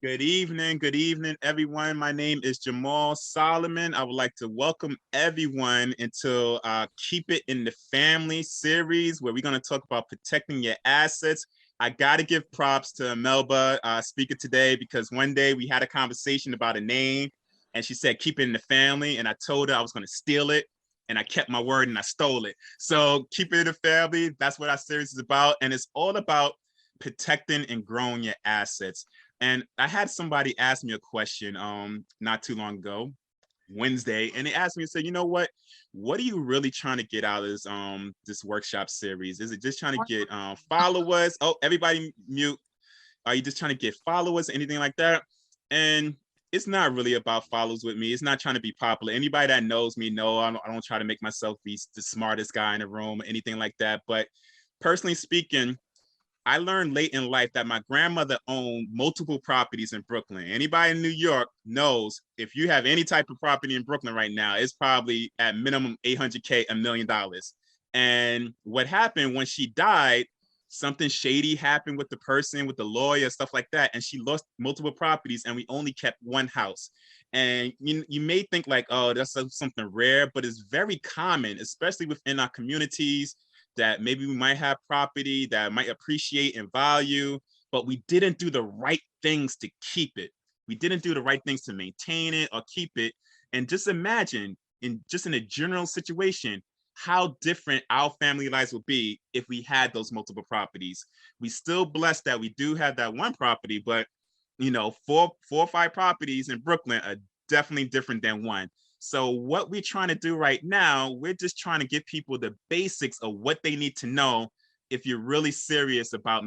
Good evening, everyone. My name is Jamaal Solomon. I would like to welcome everyone into Keep It in the Family series, where we're going to talk about protecting your assets. I got to give props to Imelba, speaker today, because one day we had a conversation about a name, and she said, "Keep it in the family." And I told her I was going to steal it, and I kept my word and I stole it. So, Keep It in the Family, that's what our series is about. And it's all about protecting and growing your assets. And I had somebody ask me a question not too long ago, Wednesday, and they asked me and said, what are you really trying to get out of this workshop series? Is it just trying to get followers? Oh, everybody mute. Are you just trying to get followers, anything like that? And it's not really about followers with me. It's not trying to be popular. Anybody that knows me know I don't try to make myself be the smartest guy in the room or anything like that. But personally speaking, I learned late in life that my grandmother owned multiple properties in Brooklyn. Anybody in New York knows if you have any type of property in Brooklyn right now, it's probably at minimum 800K, $1 million. And what happened when she died, something shady happened with the person, with the lawyer, stuff like that. And she lost multiple properties and we only kept one house. And you may think like, oh, that's something rare, but it's very common, especially within our communities, that maybe we might have property that might appreciate in value, but we didn't do the right things to keep it. We didn't do the right things to maintain it or keep it. And just imagine, in a general situation, how different our family lives would be if we had those multiple properties. We still blessed that we do have that one property, but four or five properties in Brooklyn are definitely different than one. So what we're trying to do right now, we're just trying to give people the basics of what they need to know if you're really serious about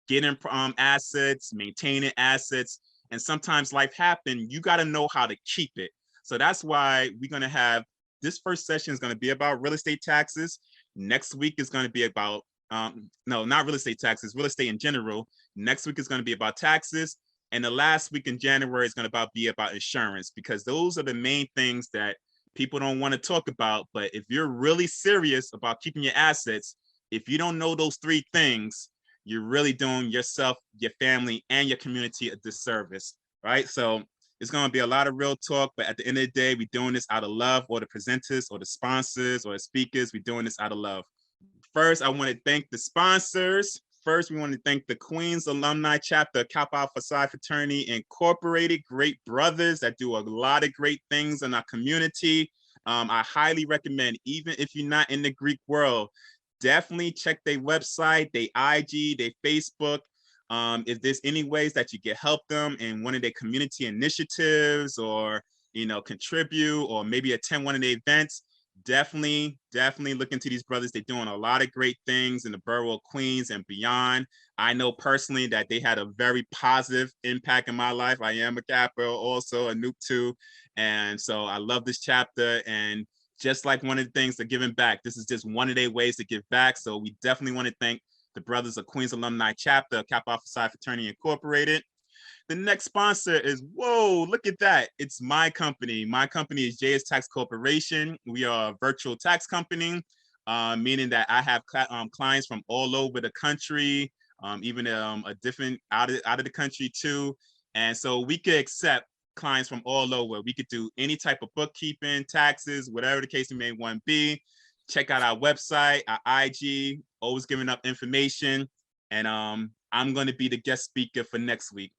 getting assets, maintaining assets. And sometimes life happens, you got to know how to keep it. So that's why we're going to have this first session is going to be about real estate taxes. Next week is going to be about, no, not real estate taxes, real estate in general. Next week is going to be about taxes. And the last week in January is going to be about insurance, because those are the main things that people don't want to talk about. But if you're really serious about keeping your assets, if you don't know those three things, you're really doing yourself, your family, and your community a disservice, right? So it's going to be a lot of real talk, but at the end of the day, we're doing this out of love, or the presenters or the sponsors or the speakers, we're doing this out of love. First, I want to thank the sponsors. First, we want to thank the Queens Alumni Chapter, Kappa Alpha Psi Fraternity Incorporated, great brothers that do a lot of great things in our community. I highly recommend, even if you're not in the Greek world, definitely check their website, their IG, their Facebook. If there's any ways that you can help them in one of their community initiatives, or contribute, or maybe attend one of the events, definitely look into these brothers. They're doing a lot of great things in the borough of Queens and beyond. I know personally that they had a very positive impact in my life. I am a Kappa, also a Nuke too, and so I love this chapter. And just like one of the things, they're giving back. This is just one of their ways to give back. So we definitely want to thank the brothers of Queens Alumni Chapter, Kappa Alpha Psi Fraternity Incorporated. The next sponsor is, whoa, look at that. It's my company. My company is JS Tax Corporation. We are a virtual tax company, meaning that I have clients from all over the country, even a different out of the country too. And so we could accept clients from all over. We could do any type of bookkeeping, taxes, whatever the case may want to be. Check out our website, our IG, always giving up information. And I'm going to be the guest speaker for next week.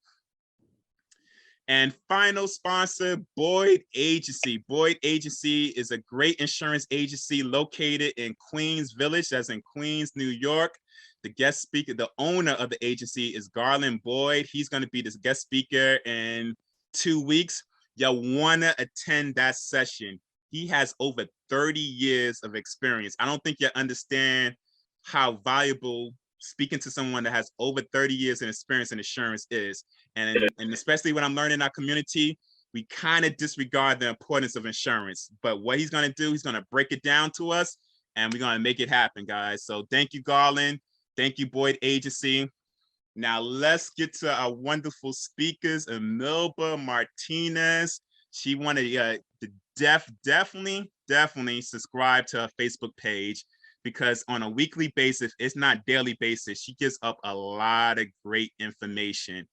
And final sponsor, Boyd Agency. Boyd Agency is a great insurance agency located in Queens Village, that's in Queens, New York. The guest speaker, the owner of the agency, is Garland Boyd. He's going to be this guest speaker in 2 weeks. You'll want to attend that session. He has over 30 years of experience. I don't think you understand how valuable speaking to someone that has over 30 years in experience in insurance is. And especially when I'm learning in our community, we kind of disregard the importance of insurance. But what he's going to do, he's going to break it down to us, and we're going to make it happen, guys. So thank you, Garland. Thank you, Boyd Agency. Now let's get to our wonderful speakers. Imelba Martinez. She wanted to definitely subscribe to her Facebook page, because on a weekly basis, it's not daily basis, she gives up a lot of great information.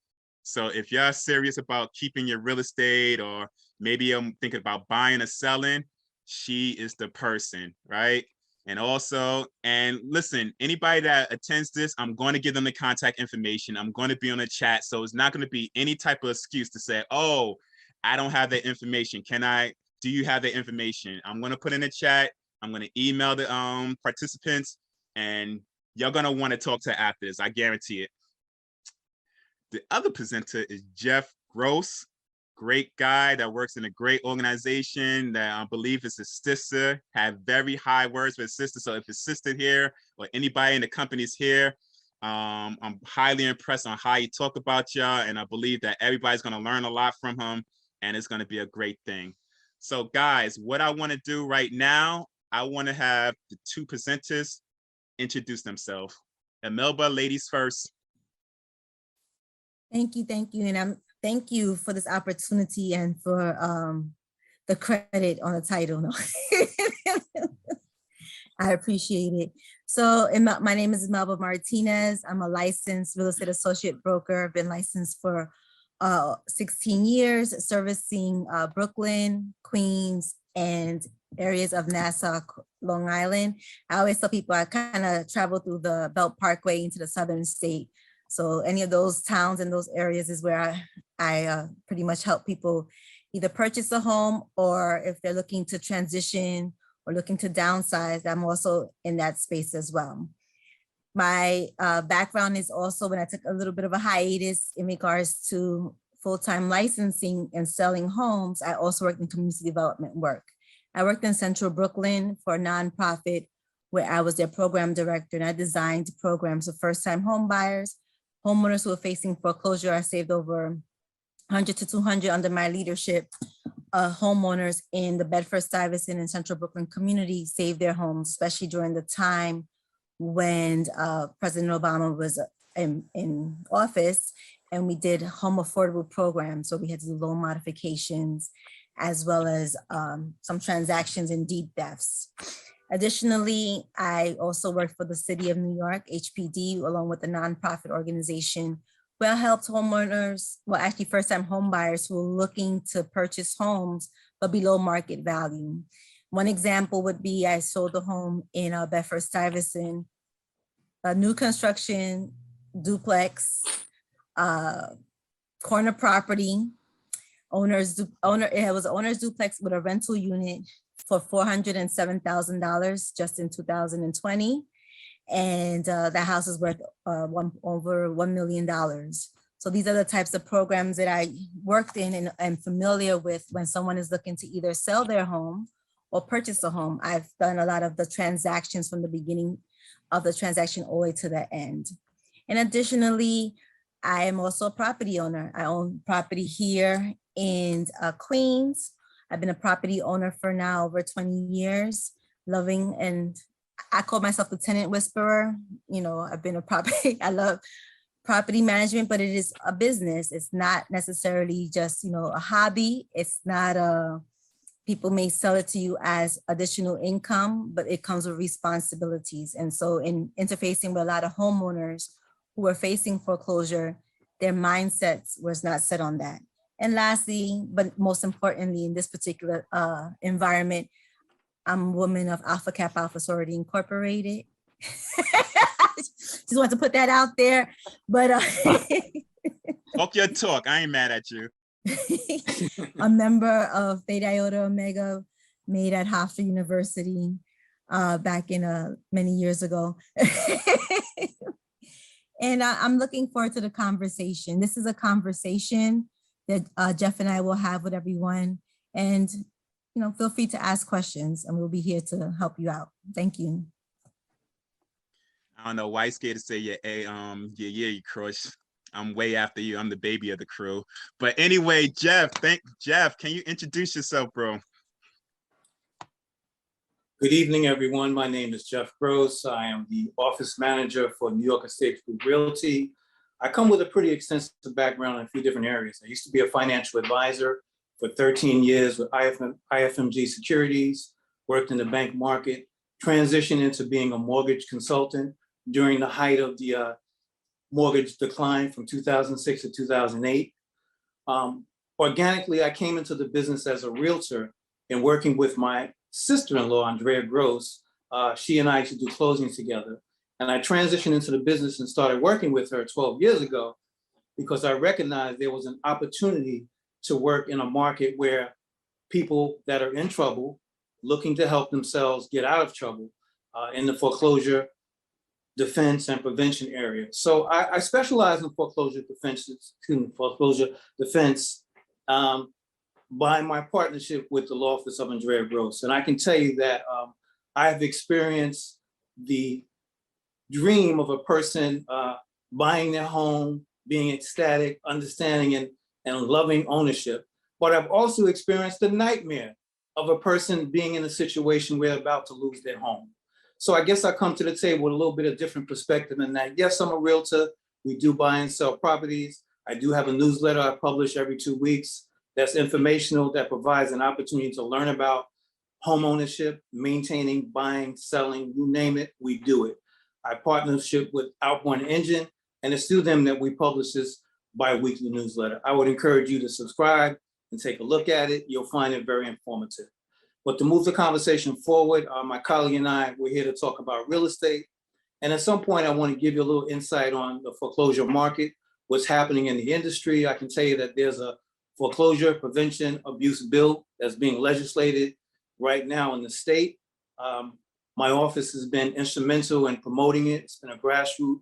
So if you're serious about keeping your real estate, or maybe I'm thinking about buying or selling, she is the person, right? And also, and listen, anybody that attends this, I'm going to give them the contact information. I'm going to be on the chat. So it's not going to be any type of excuse to say, oh, I don't have that information. Do you have that information? I'm going to put in the chat. I'm going to email the participants, and you're going to want to talk to her after this. I guarantee it. The other presenter is Geoff Gross. Great guy that works in a great organization that I believe is his sister. Have very high words for his sister. So if his sister here or anybody in the company is here, I'm highly impressed on how he talk about y'all, and I believe that everybody's going to learn a lot from him, and it's going to be a great thing. So guys, what I want to do right now, I want to have the two presenters introduce themselves. Imelba, ladies first. Thank you, and thank you for this opportunity and for the credit on the title. No. I appreciate it. So my name is Imelba Martinez. I'm a licensed real estate associate broker. I've been licensed for 16 years, servicing Brooklyn, Queens, and areas of Nassau, Long Island. I always tell people I kind of travel through the Belt Parkway into the southern state. So any of those towns and those areas is where I pretty much help people either purchase a home, or if they're looking to transition or looking to downsize, I'm also in that space as well. My background is also when I took a little bit of a hiatus in regards to full-time licensing and selling homes, I also worked in community development work. I worked in Central Brooklyn for a nonprofit where I was their program director, and I designed programs for first-time home buyers, homeowners who are facing foreclosure. I saved over 100 to 200 under my leadership. Homeowners in the Bedford-Stuyvesant and Central Brooklyn community saved their homes, especially during the time when President Obama was in office, and we did home affordable programs. So we had to do loan modifications, as well as some transactions and deed thefts. Additionally, I also worked for the City of New York, HPD, along with a nonprofit organization where I helped homeowners, well, actually first-time home buyers who are looking to purchase homes, but below market value. One example would be I sold a home in Bedford-Stuyvesant, a new construction duplex, corner property, it was an owner's duplex with a rental unit for $407,000 just in 2020. And that house is worth over $1 million. So these are the types of programs that I worked in and am familiar with when someone is looking to either sell their home or purchase a home. I've done a lot of the transactions from the beginning of the transaction all the way to the end. And additionally, I am also a property owner. I own property here in Queens. I've been a property owner for now over 20 years, loving, and I call myself the tenant whisperer. You know, I've been a property, I love property management, but it is a business. It's not necessarily just, you know, a hobby. It's not people may sell it to you as additional income, but it comes with responsibilities. And so in interfacing with a lot of homeowners who are facing foreclosure, their mindsets was not set on that. And lastly, but most importantly, in this particular environment, I'm a woman of Alpha Kappa Alpha Sorority Incorporated. Just want to put that out there, but talk your talk. I ain't mad at you. A member of Theta Iota Omega, made at Hofstra University back in many years ago. And I'm looking forward to the conversation. This is a conversation that Geoff and I will have with everyone. And you know, feel free to ask questions and we'll be here to help you out. Thank you. I don't know why you're scared to say you crush. I'm way after you. I'm the baby of the crew. But anyway, Geoff, can you introduce yourself, bro? Good evening, everyone. My name is Geoff Gross. I am the office manager for New York Estate Group Realty. I come with a pretty extensive background in a few different areas. I used to be a financial advisor for 13 years with IFMG Securities, worked in the bank market, transitioned into being a mortgage consultant during the height of the mortgage decline from 2006 to 2008. Organically, I came into the business as a realtor and working with my sister-in-law, Andrea Gross. She and I used to do closings together. And I transitioned into the business and started working with her 12 years ago because I recognized there was an opportunity to work in a market where people that are in trouble, looking to help themselves get out of trouble in the foreclosure defense and prevention area. So I specialize in foreclosure defense by my partnership with the law office of Andrea Gross. And I can tell you that I have experienced the dream of a person buying their home, being ecstatic, understanding and loving ownership. But I've also experienced the nightmare of a person being in a situation where they're about to lose their home. So I guess I come to the table with a little bit of different perspective in that, yes, I'm a realtor. We do buy and sell properties. I do have a newsletter I publish every 2 weeks that's informational, that provides an opportunity to learn about home ownership, maintaining, buying, selling, you name it, we do it. I partnership with Outborn Engine, and it's through them that we publish this bi-weekly newsletter. I would encourage you to subscribe and take a look at it. You'll find it very informative. But to move the conversation forward, my colleague and I, we're here to talk about real estate. And at some point, I want to give you a little insight on the foreclosure market, what's happening in the industry. I can tell you that there's a foreclosure prevention abuse bill that's being legislated right now in the state. My office has been instrumental in promoting it. It's been a grassroots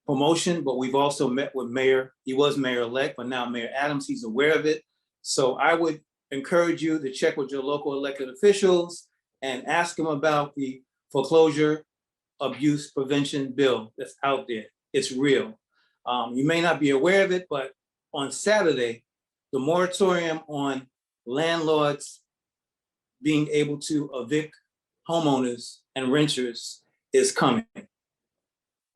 promotion, but we've also met with Mayor, he was Mayor-elect, but now Mayor Adams, he's aware of it. So I would encourage you to check with your local elected officials and ask them about the foreclosure abuse prevention bill that's out there. It's real. You may not be aware of it, but on Saturday, the moratorium on landlords being able to evict homeowners and renters is coming.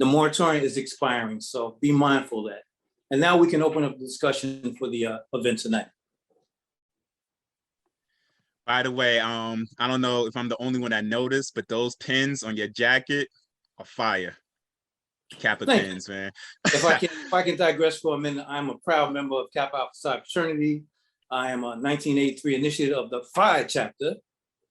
The moratorium is expiring, so be mindful of that. And now we can open up the discussion for the event tonight. By the way, I don't know if I'm the only one that noticed, but those pins on your jacket are fire. Kappa pins, man. If I can digress for a minute, I'm a proud member of Kappa Alpha Psi fraternity. I am a 1983 initiate of the Phi chapter,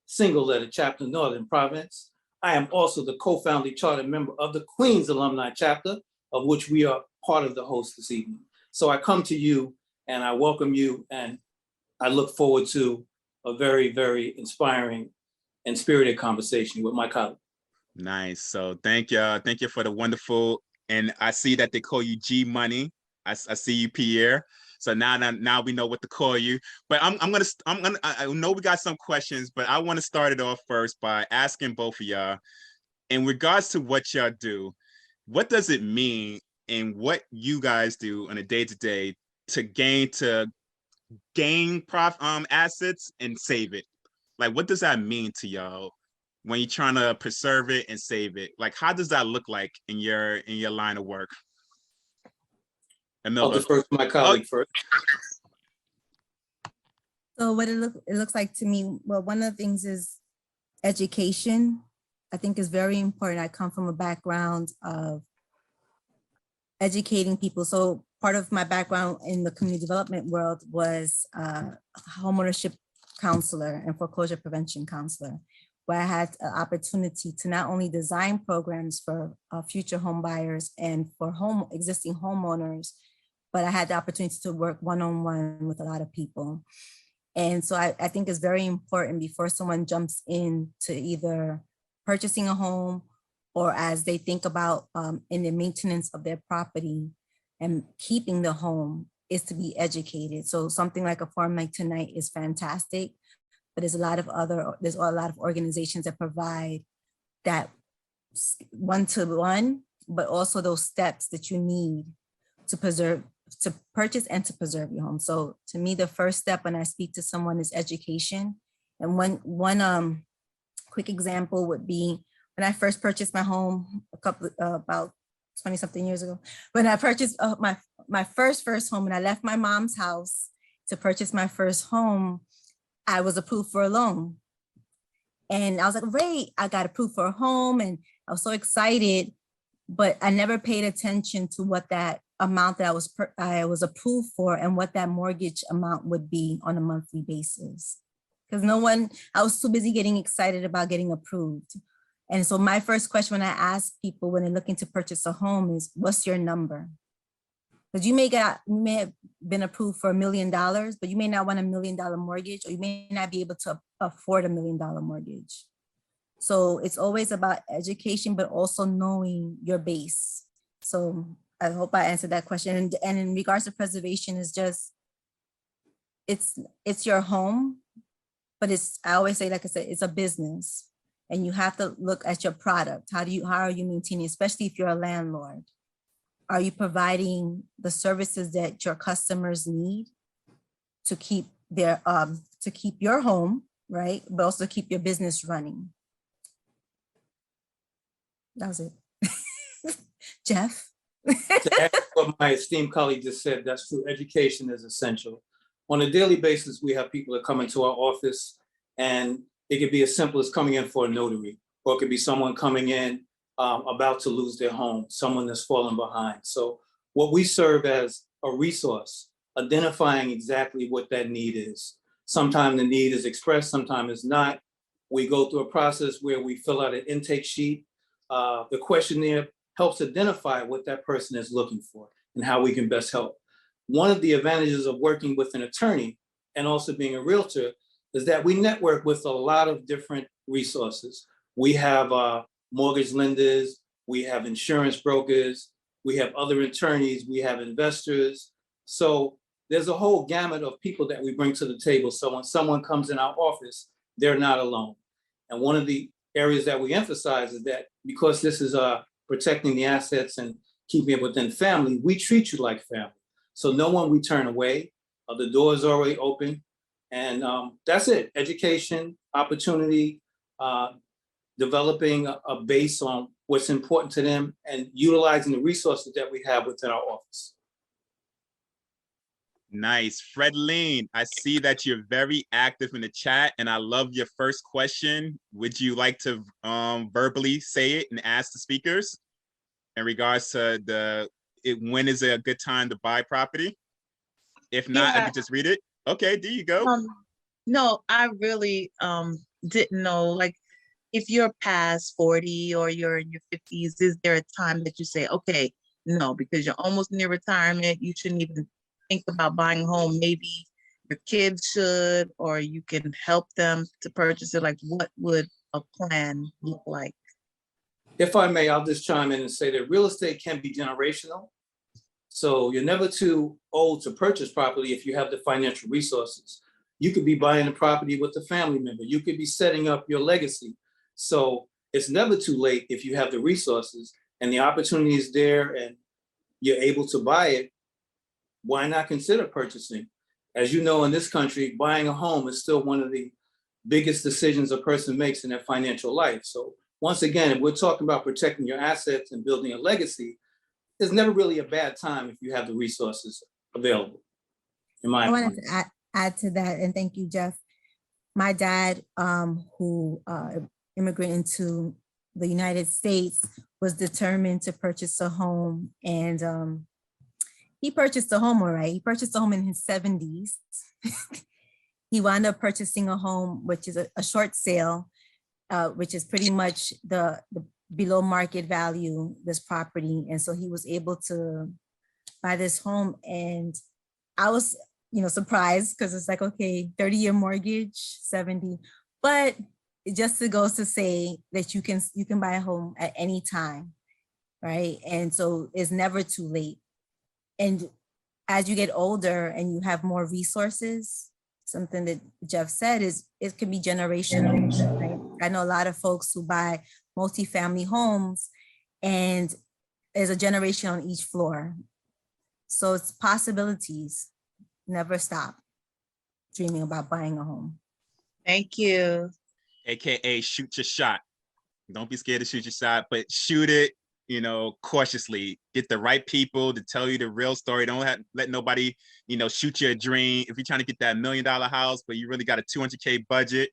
single letter chapter, Northern Province. I am also the co-founding charter member of the Queens Alumni chapter, of which we are part of the host this evening. So I come to you and I welcome you, and I look forward to a very, very inspiring and spirited conversation with my colleague. Nice. So thank you for the wonderful, and I see that they call you G Money. I see you, Pierre. So now we know what to call you. But I know we got some questions, but I want to start it off first by asking both of y'all, in regards to what y'all do, what does it mean and what you guys do on a day-to-day to gain assets and save it? Like, what does that mean to y'all when you're trying to preserve it and save it? Like, how does that look like in your line of work? I'll defer to my colleague first. So what it looks like to me, well, one of the things is education. I think is very important. I come from a background of educating people. So part of my background in the community development world was a homeownership counselor and foreclosure prevention counselor, where I had an opportunity to not only design programs for future home buyers and for existing homeowners, but I had the opportunity to work one-on-one with a lot of people. And so I think it's very important before someone jumps into either purchasing a home or as they think about in the maintenance of their property and keeping the home, is to be educated. So something like a forum like tonight is fantastic, but there's a lot of organizations that provide that one-to-one, but also those steps that you need to purchase and to preserve your home. So to me, the first step when I speak to someone is education. And one quick example would be when I first purchased my home about 20 something years ago. When I purchased my first home, and I left my mom's house to purchase my first home, I was approved for a loan. And I was like, great, I got approved for a home. And I was so excited. but I never paid attention to what that amount that I was approved for and what that mortgage amount would be on a monthly basis. Because I was too busy getting excited about getting approved. And so my first question when I ask people when they're looking to purchase a home is, what's your number? Because you may have been approved for $1 million, but you may not want $1 million mortgage, or you may not be able to afford $1 million mortgage. So it's always about education, but also knowing your base. So I hope I answered that question. And in regards to preservation, is just, it's your home, but I always say, like I said, it's a business, and you have to look at your product. How are you maintaining, especially if you're a landlord? Are you providing the services that your customers need to keep your home, right? But also keep your business running. That was it. Geoff? To add what my esteemed colleague just said, that's true. Education is essential. On a daily basis, we have people that come into our office, and it could be as simple as coming in for a notary, or it could be someone coming in about to lose their home, someone that's fallen behind. So what we serve as a resource, identifying exactly what that need is. Sometimes the need is expressed, sometimes it's not. We go through a process where we fill out an intake sheet. The questionnaire helps identify what that person is looking for and how we can best help. One of the advantages of working with an attorney and also being a realtor is that we network with a lot of different resources. We have mortgage lenders, we have insurance brokers, we have other attorneys, we have investors. So there's a whole gamut of people that we bring to the table. So when someone comes in our office, they're not alone. And one of the areas that we emphasize is that because this is protecting the assets and keeping it within family, we treat you like family. So no one we turn away. The door is already open. And that's it. Education, opportunity, developing a base on what's important to them, and utilizing the resources that we have within our office. Nice. Fredleen, I see that you're very active in the chat, and I love your first question. Would you like to verbally say it and ask the speakers in regards to when is it a good time to buy property? If not, I could just read it. Okay, there you go. No, I really didn't know, like, if you're past 40 or you're in your 50s, is there a time that you say, okay, no, because you're almost near retirement, you shouldn't even think about buying a home? Maybe your kids should, or you can help them to purchase it. Like, what would a plan look like? If I may, I'll just chime in and say that real estate can be generational. So you're never too old to purchase property if you have the financial resources. You could be buying a property with a family member. You could be setting up your legacy. So it's never too late if you have the resources and the opportunity is there and you're able to buy it. Why not consider purchasing? As you know, in this country, buying a home is still one of the biggest decisions a person makes in their financial life. So once again, if we're talking about protecting your assets and building a legacy, there's never really a bad time if you have the resources available, in my opinion. I wanted to add to that, and thank you, Geoff. My dad, who immigrated into the United States, was determined to purchase a home, and he purchased a home, all right. He purchased a home in his 70s. He wound up purchasing a home, which is a short sale, which is pretty much the below market value, this property. And so he was able to buy this home. And I was, surprised, because it's like, okay, 30-year mortgage, 70, but it just goes to say that you can buy a home at any time, right? And so it's never too late. And as you get older and you have more resources, something that Geoff said is it can be generational, right? I know a lot of folks who buy multifamily homes and there's a generation on each floor. So it's possibilities. Never stop dreaming about buying a home. Thank you. AKA shoot your shot. Don't be scared to shoot your shot, but shoot it, cautiously. Get the right people to tell you the real story. Don't let nobody, shoot your dream. If you're trying to get that $1 million house, but you really got a $200K budget,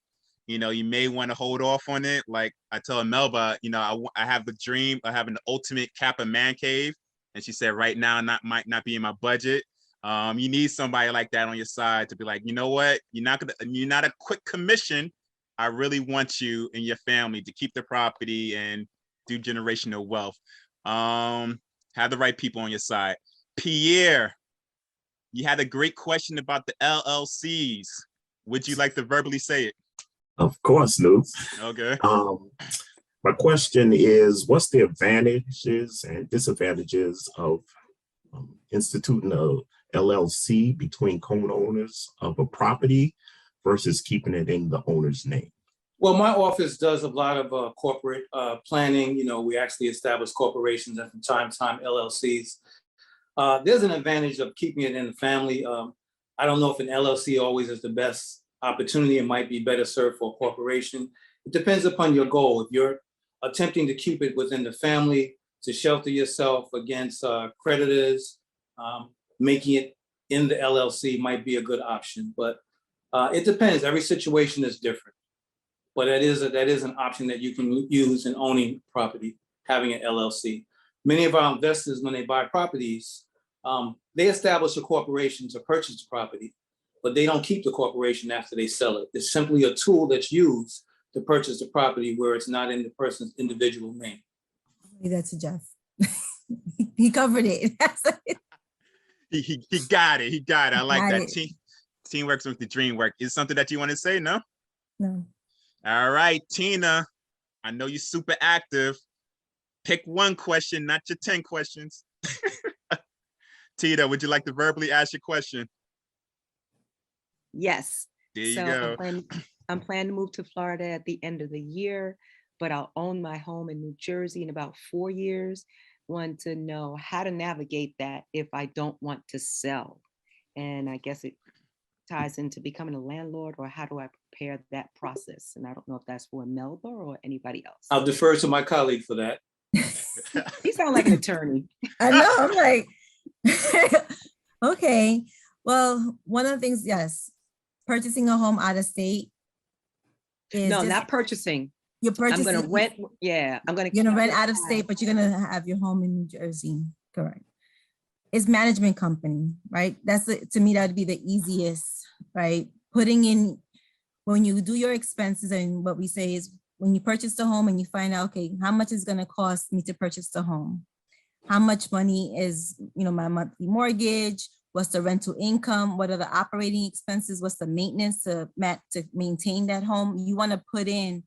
you know, you may want to hold off on it. Like I tell Imelba, you know, I have the dream of having the ultimate Kappa man cave. And she said, right now, might not be in my budget. You need somebody like that on your side to be like, you know what, you're not a quick commission. I really want you and your family to keep the property and do generational wealth. Have the right people on your side. Pierre, you had a great question about the LLCs. Would you like to verbally say it? Of course, Lou. Okay. My question is, what's the advantages and disadvantages of instituting a LLC between co-owners of a property versus keeping it in the owner's name? Well, my office does a lot of corporate planning. You know, we actually establish corporations and from time to time LLCs. There's an advantage of keeping it in the family. I don't know if an LLC always is the best opportunity. It might be better served for a corporation. It depends upon your goal. If you're attempting to keep it within the family to shelter yourself against creditors, making it in the LLC might be a good option. But it depends. Every situation is different. But that is an option that you can use in owning property, having an LLC. Many of our investors, when they buy properties, they establish a corporation to purchase the property, but they don't keep the corporation after they sell it. It's simply a tool that's used to purchase the property where it's not in the person's individual name. That's Geoff. He covered it. He got it. He got it. I like that. It. Teamwork with the dream work. Is something that you want to say? No? No. All right, Tina, I know you're super active. Pick one question, not your 10 questions. Tina, would you like to verbally ask your question? Yes. There you go. I'm planning to move to Florida at the end of the year, but I'll own my home in New Jersey in about 4 years. Want to know how to navigate that if I don't want to sell. And I guess it ties into becoming a landlord, or how do I prepare that process? And I don't know if that's for Imelba or anybody else. I'll defer to my colleague for that. You sound like an attorney. I know, I'm like, okay. Well, one of the things, yes, purchasing a home out of state is No, not purchasing. You're purchasing. I'm gonna rent. Yeah, You're gonna rent out of state, but you're gonna have your home in New Jersey. Correct. It's management company, right? To me, that'd be the easiest, right? Putting in, when you do your expenses, and what we say is when you purchase the home and you find out, okay, how much is gonna cost me to purchase the home? How much money is, my monthly mortgage? What's the rental income? What are the operating expenses? What's the maintenance to maintain that home? You wanna put in,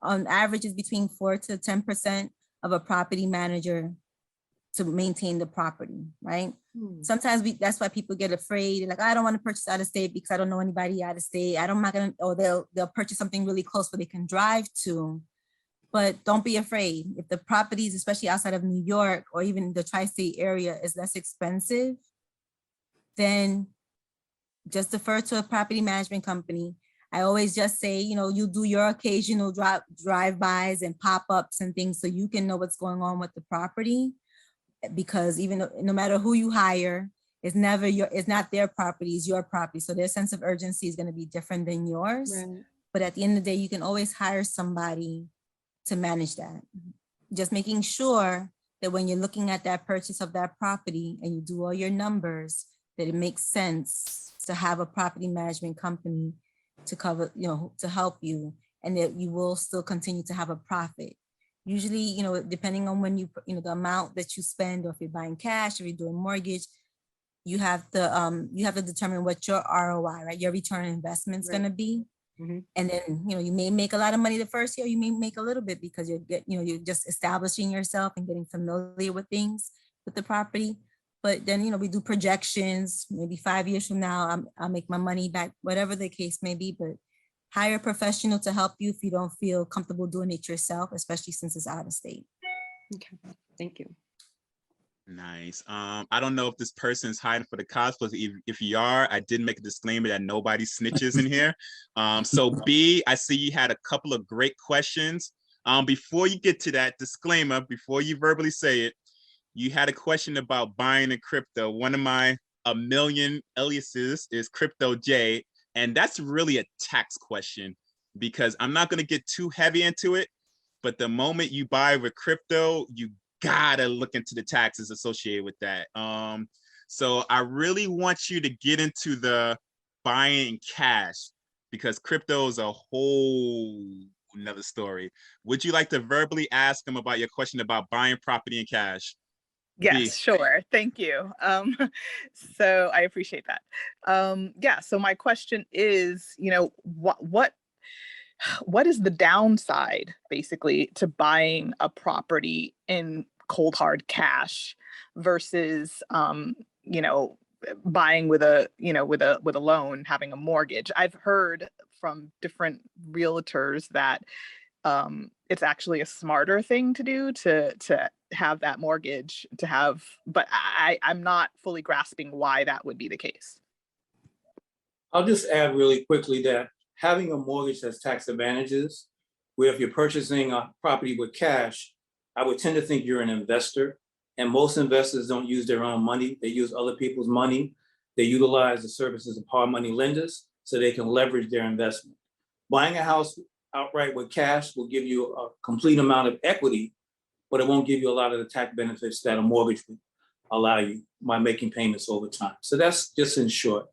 on average, is between 4 to 10% of a property manager to maintain the property, right? Sometimes that's why people get afraid. They're like, I don't want to purchase out of state because I don't know anybody out of state. I'm not gonna, or they'll purchase something really close where they can drive to. But don't be afraid. If the properties, especially outside of New York or even the tri-state area, is less expensive, then just defer to a property management company. I always just say, you do your occasional drive-bys and pop-ups and things so you can know what's going on with the property. Because even no matter who you hire, it's not their property, it's your property. So their sense of urgency is going to be different than yours. Right. But at the end of the day, you can always hire somebody to manage that. Just making sure that when you're looking at that purchase of that property and you do all your numbers, that it makes sense to have a property management company to cover, to help you, and that you will still continue to have a profit. Usually, depending on when the amount that you spend, or if you're buying cash, or if you're doing mortgage, you have to determine what your ROI, right? Your return on investment is going to be. Mm-hmm. And then, you may make a lot of money the first year, you may make a little bit because you're just establishing yourself and getting familiar with things with the property. But then, we do projections, maybe 5 years from now, I'll make my money back, whatever the case may be. But hire a professional to help you if you don't feel comfortable doing it yourself, especially since it's out of state. Okay, thank you. Nice. I don't know if this person's hiding for the cops, but if you are, I did make a disclaimer that nobody snitches in here. So B, I see you had a couple of great questions. Before you get to that disclaimer, before you verbally say it, you had a question about buying in crypto. One of my a million aliases is Crypto J, and that's really a tax question. because I'm not going to get too heavy into it, but the moment you buy with crypto, you gotta look into the taxes associated with that. So I really want you to get into the buying in cash, because crypto is a whole another story. Would you like to verbally ask them about your question about buying property in cash? Yes, B. sure. Thank you. So I appreciate that. Yeah, so my question is, what is the downside basically to buying a property in cold hard cash versus buying with a loan, having a mortgage? I've heard from different realtors that it's actually a smarter thing to do to have that mortgage but I'm not fully grasping why that would be the case. I'll just add really quickly that having a mortgage has tax advantages, where if you're purchasing a property with cash, I would tend to think you're an investor. And most investors don't use their own money. They use other people's money. They utilize the services of hard money lenders so they can leverage their investment. Buying a house outright with cash will give you a complete amount of equity, but it won't give you a lot of the tax benefits that a mortgage would allow you by making payments over time. So that's just in short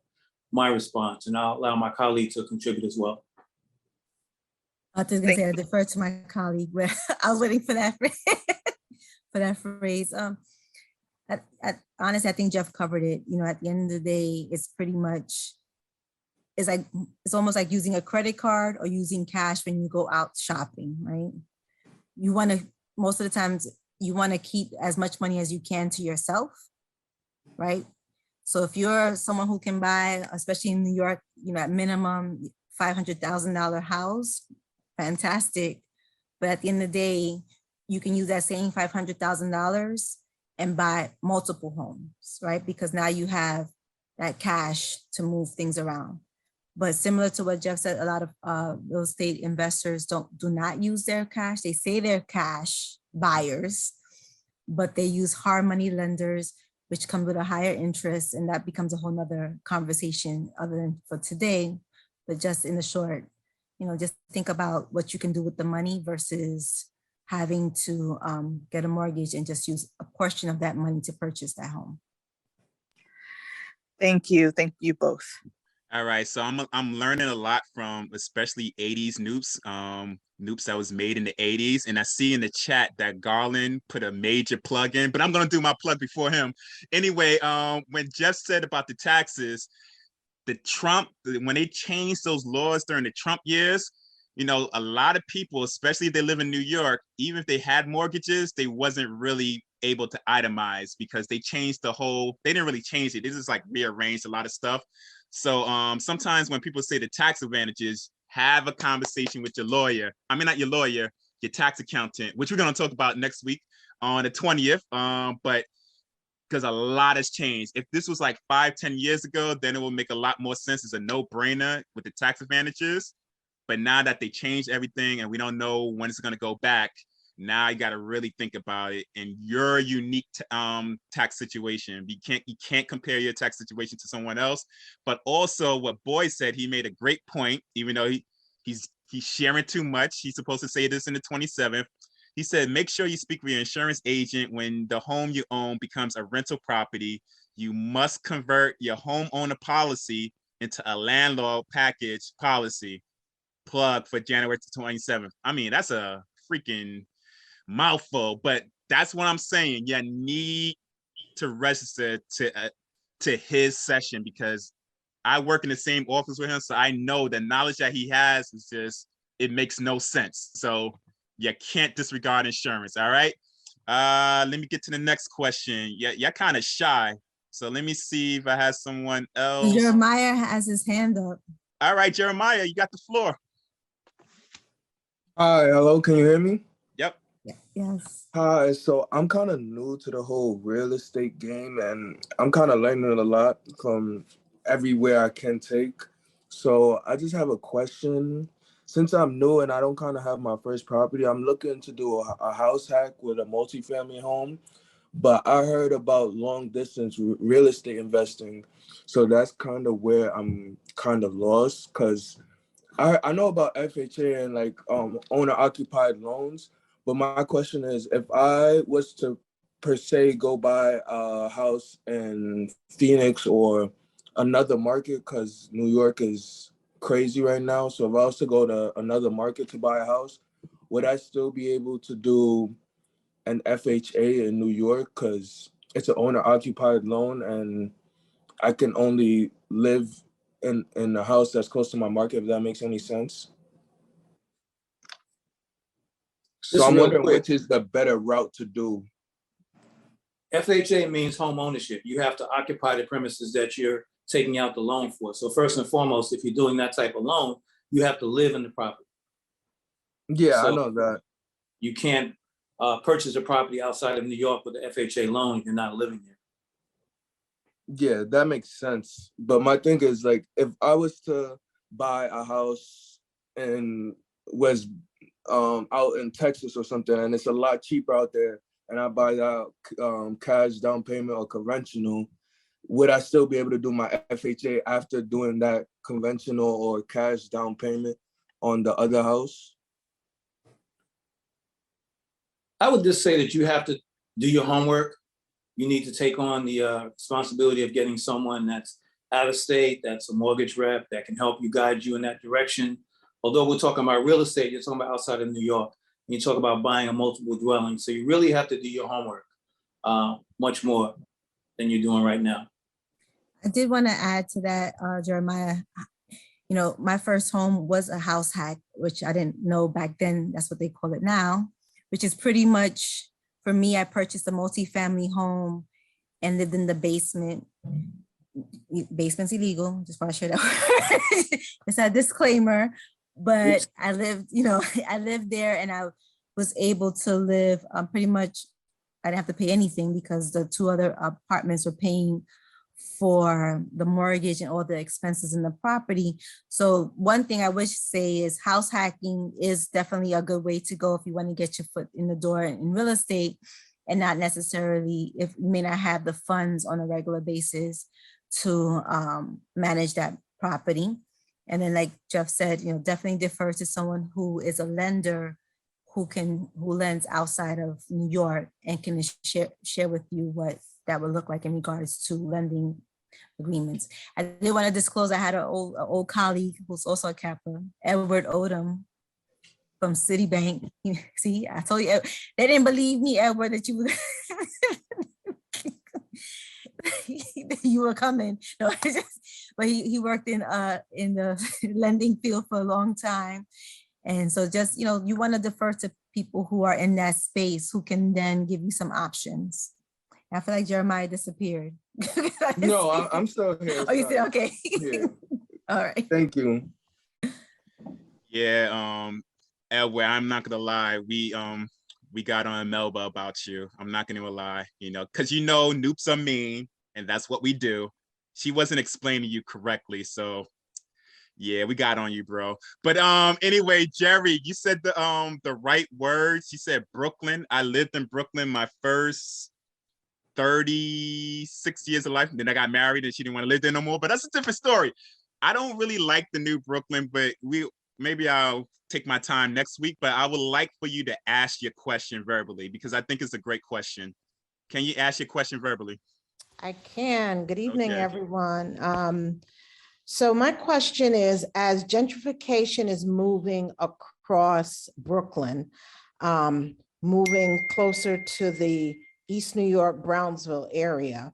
my response, and I'll allow my colleague to contribute as well. I was going to say I defer to my colleague, but I was waiting for that for that phrase. Honestly, I think Geoff covered it. At the end of the day, it's pretty much, it's almost like using a credit card or using cash when you go out shopping, right? Most of the times you want to keep as much money as you can to yourself, right? So if you're someone who can buy, especially in New York, at minimum $500,000 house, fantastic. But at the end of the day, you can use that same $500,000 and buy multiple homes, right? Because now you have that cash to move things around. But similar to what Geoff said, a lot of real estate investors do not use their cash. They say they're cash buyers, but they use hard money lenders, which come with a higher interest, and that becomes a whole nother conversation other than for today. But just in the short, just think about what you can do with the money versus having to get a mortgage and just use a portion of that money to purchase that home. Thank you both. All right, so I'm learning a lot from especially 80s noops, noops that was made in the 80s. And I see in the chat that Garland put a major plug in, but I'm gonna do my plug before him. Anyway, when Geoff said about the taxes, when they changed those laws during the Trump years, a lot of people, especially if they live in New York, even if they had mortgages, they wasn't really able to itemize because they changed they didn't really change it. They just like rearranged a lot of stuff. So sometimes when people say the tax advantages, have a conversation with your lawyer. I mean, not your lawyer, your tax accountant, which we're going to talk about next week on the 20th. But because a lot has changed. If this was like 5-10 years ago, then it will make a lot more sense. It's a no-brainer with the tax advantages. But now that they changed everything and we don't know when it's going to go back, now you got to really think about it in your unique tax situation. You can't compare your tax situation to someone else. But also what Boyd said, he made a great point, even though he's sharing too much. He's supposed to say this in the 27th. He said, make sure you speak with your insurance agent when the home you own becomes a rental property. You must convert your homeowner policy into a landlord package policy. Plug for January 27th. I mean, that's a freaking mouthful, but that's what I'm saying. You need to register to his session because I work in the same office with him, so I know the knowledge that he has is just, it makes no sense. So you can't disregard insurance. All right. Let me get to the next question. You're kind of shy, so let me see if I have someone else. Jeremiah has his hand up. All right, Jeremiah, you got the floor. Hi, hello, can you hear me? Yep. Yes. Hi, so I'm kind of new to the whole real estate game and I'm kind of learning a lot from everywhere I can take. So I just have a question. Since I'm new and I don't kind of have my first property, I'm looking to do a house hack with a multifamily home. But I heard about long distance real estate investing. So that's kind of where I'm kind of lost because I know about FHA and like owner occupied loans, but my question is, if I was to per se go buy a house in Phoenix or another market, because New York is crazy right now. So if I was to go to another market to buy a house, would I still be able to do an FHA in New York? Because it's an owner occupied loan and I can only live in a house that's close to my market, if that makes any sense. So Just I'm real wondering quick, which is the better route to do. FHA means home ownership. You have to occupy the premises that you're taking out the loan for. So first and foremost, if you're doing that type of loan, you have to live in the property. Yeah, I So know that. you can't purchase a property outside of New York with the FHA loan if you're not living there. Yeah, that makes sense. But my thing is, like, if I was to buy a house in West out in Texas or something, and it's a lot cheaper out there, and I buy that cash down payment or conventional, would I still be able to do my FHA after doing that conventional or cash down payment on the other house? I would just say that you have to do your homework. You need to take on the responsibility of getting someone that's out of state, that's a mortgage rep, that can help you, guide you in that direction. Although we're talking about real estate, you're talking about outside of New York. You talk about buying a multiple dwelling. So you really have to do your homework much more than you're doing right now. I did want to add to that, Jeremiah. You know, my first home was a house hack, which I didn't know back then. That's what they call it now, which is pretty much, for me, I purchased a multi-family home and lived in the basement. Basement's illegal, just want to share that. It's a disclaimer, but I lived, you know, I lived there and I was able to live pretty much, I didn't have to pay anything because the two other apartments were paying for the mortgage and all the expenses in the property. So one thing I wish to say is house hacking is definitely a good way to go if you want to get your foot in the door in real estate, and not necessarily, if you may not have the funds on a regular basis to manage that property. And then like Geoff said, you know, definitely defer to someone who is a lender who lends outside of New York and can share with you what that would look like in regards to lending agreements. I did want to disclose I had an old colleague who's also a Kappa, Edward Odom from Citibank. See, I told you, they didn't believe me, Edward, that you you were coming. No, but he worked in the lending field for a long time. And so just, you know, you want to defer to people who are in that space who can then give you some options. I feel like Jeremiah disappeared. No, I'm still here. Oh, you said, okay. Yeah. All right. Thank you. Yeah, Edward, I'm not gonna lie. We got on Imelba about you. I'm not gonna lie, you know, because you know noobs are mean, and that's what we do. She wasn't explaining you correctly, so yeah, we got on you, bro. But anyway, Jerry, you said the right words. You said Brooklyn. I lived in Brooklyn my first 36 years of life. Then I got married and she didn't want to live there no more. But that's a different story. I don't really like the new Brooklyn, but maybe I'll take my time next week. But I would like for you to ask your question verbally because I think it's a great question. Can you ask your question verbally? I can. Good evening, Okay. everyone. So my question is, as gentrification is moving across Brooklyn, moving closer to the East New York, Brownsville area,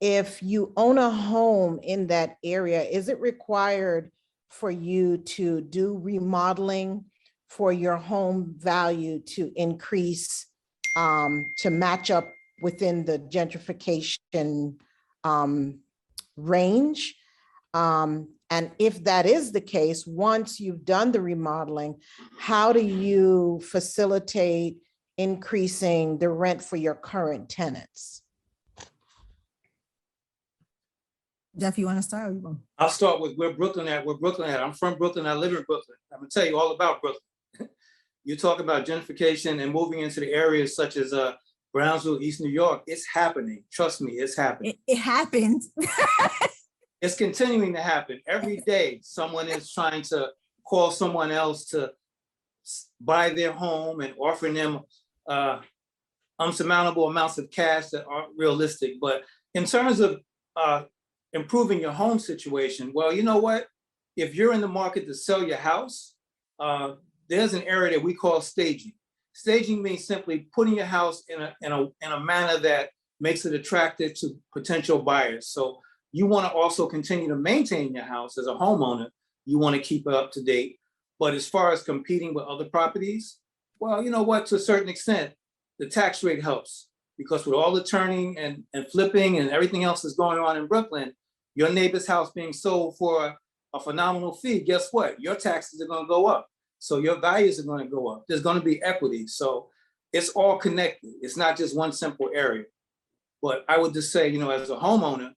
if you own a home in that area, is it required for you to do remodeling for your home value to increase, to match up within the gentrification range? And if that is the case, once you've done the remodeling, how do you facilitate increasing the rent for your current tenants? Geoff, you want to start? Or you want? I'll start with where Brooklyn at. I'm from Brooklyn. I live in Brooklyn. I'm gonna tell you all about Brooklyn. You talk about gentrification and moving into the areas such as Brownsville, East New York. It's happening. Trust me, it's happening. It happened. It's continuing to happen. Every day, someone is trying to call someone else to buy their home and offering them unsurmountable amounts of cash that aren't realistic. But in terms of improving your home situation, well, you know what? If you're in the market to sell your house, there's an area that we call staging. Staging means simply putting your house in a manner that makes it attractive to potential buyers. So you want to also continue to maintain your house as a homeowner. You want to keep it up to date. But as far as competing with other properties, well, you know what? To a certain extent, the tax rate helps, because with all the turning and flipping and everything else that's going on in Brooklyn, your neighbor's house being sold for a phenomenal fee, guess what? Your taxes are going to go up. So your values are going to go up. There's going to be equity. So it's all connected. It's not just one simple area. But I would just say, you know, as a homeowner,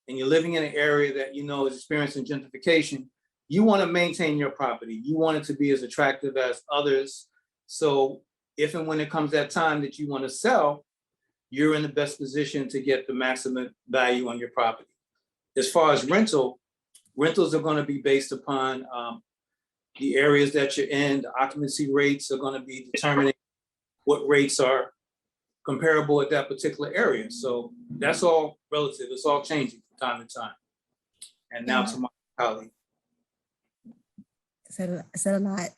and you're living in an area that you know is experiencing gentrification, you want to maintain your property. You want it to be as attractive as others. So if and when it comes that time that you want to sell, you're in the best position to get the maximum value on your property. As far as rentals are going to be based upon the areas that you're in. The occupancy rates are going to be determining what rates are comparable at that particular area. So that's all relative. It's all changing from time to time. And now to my colleague. Said a lot.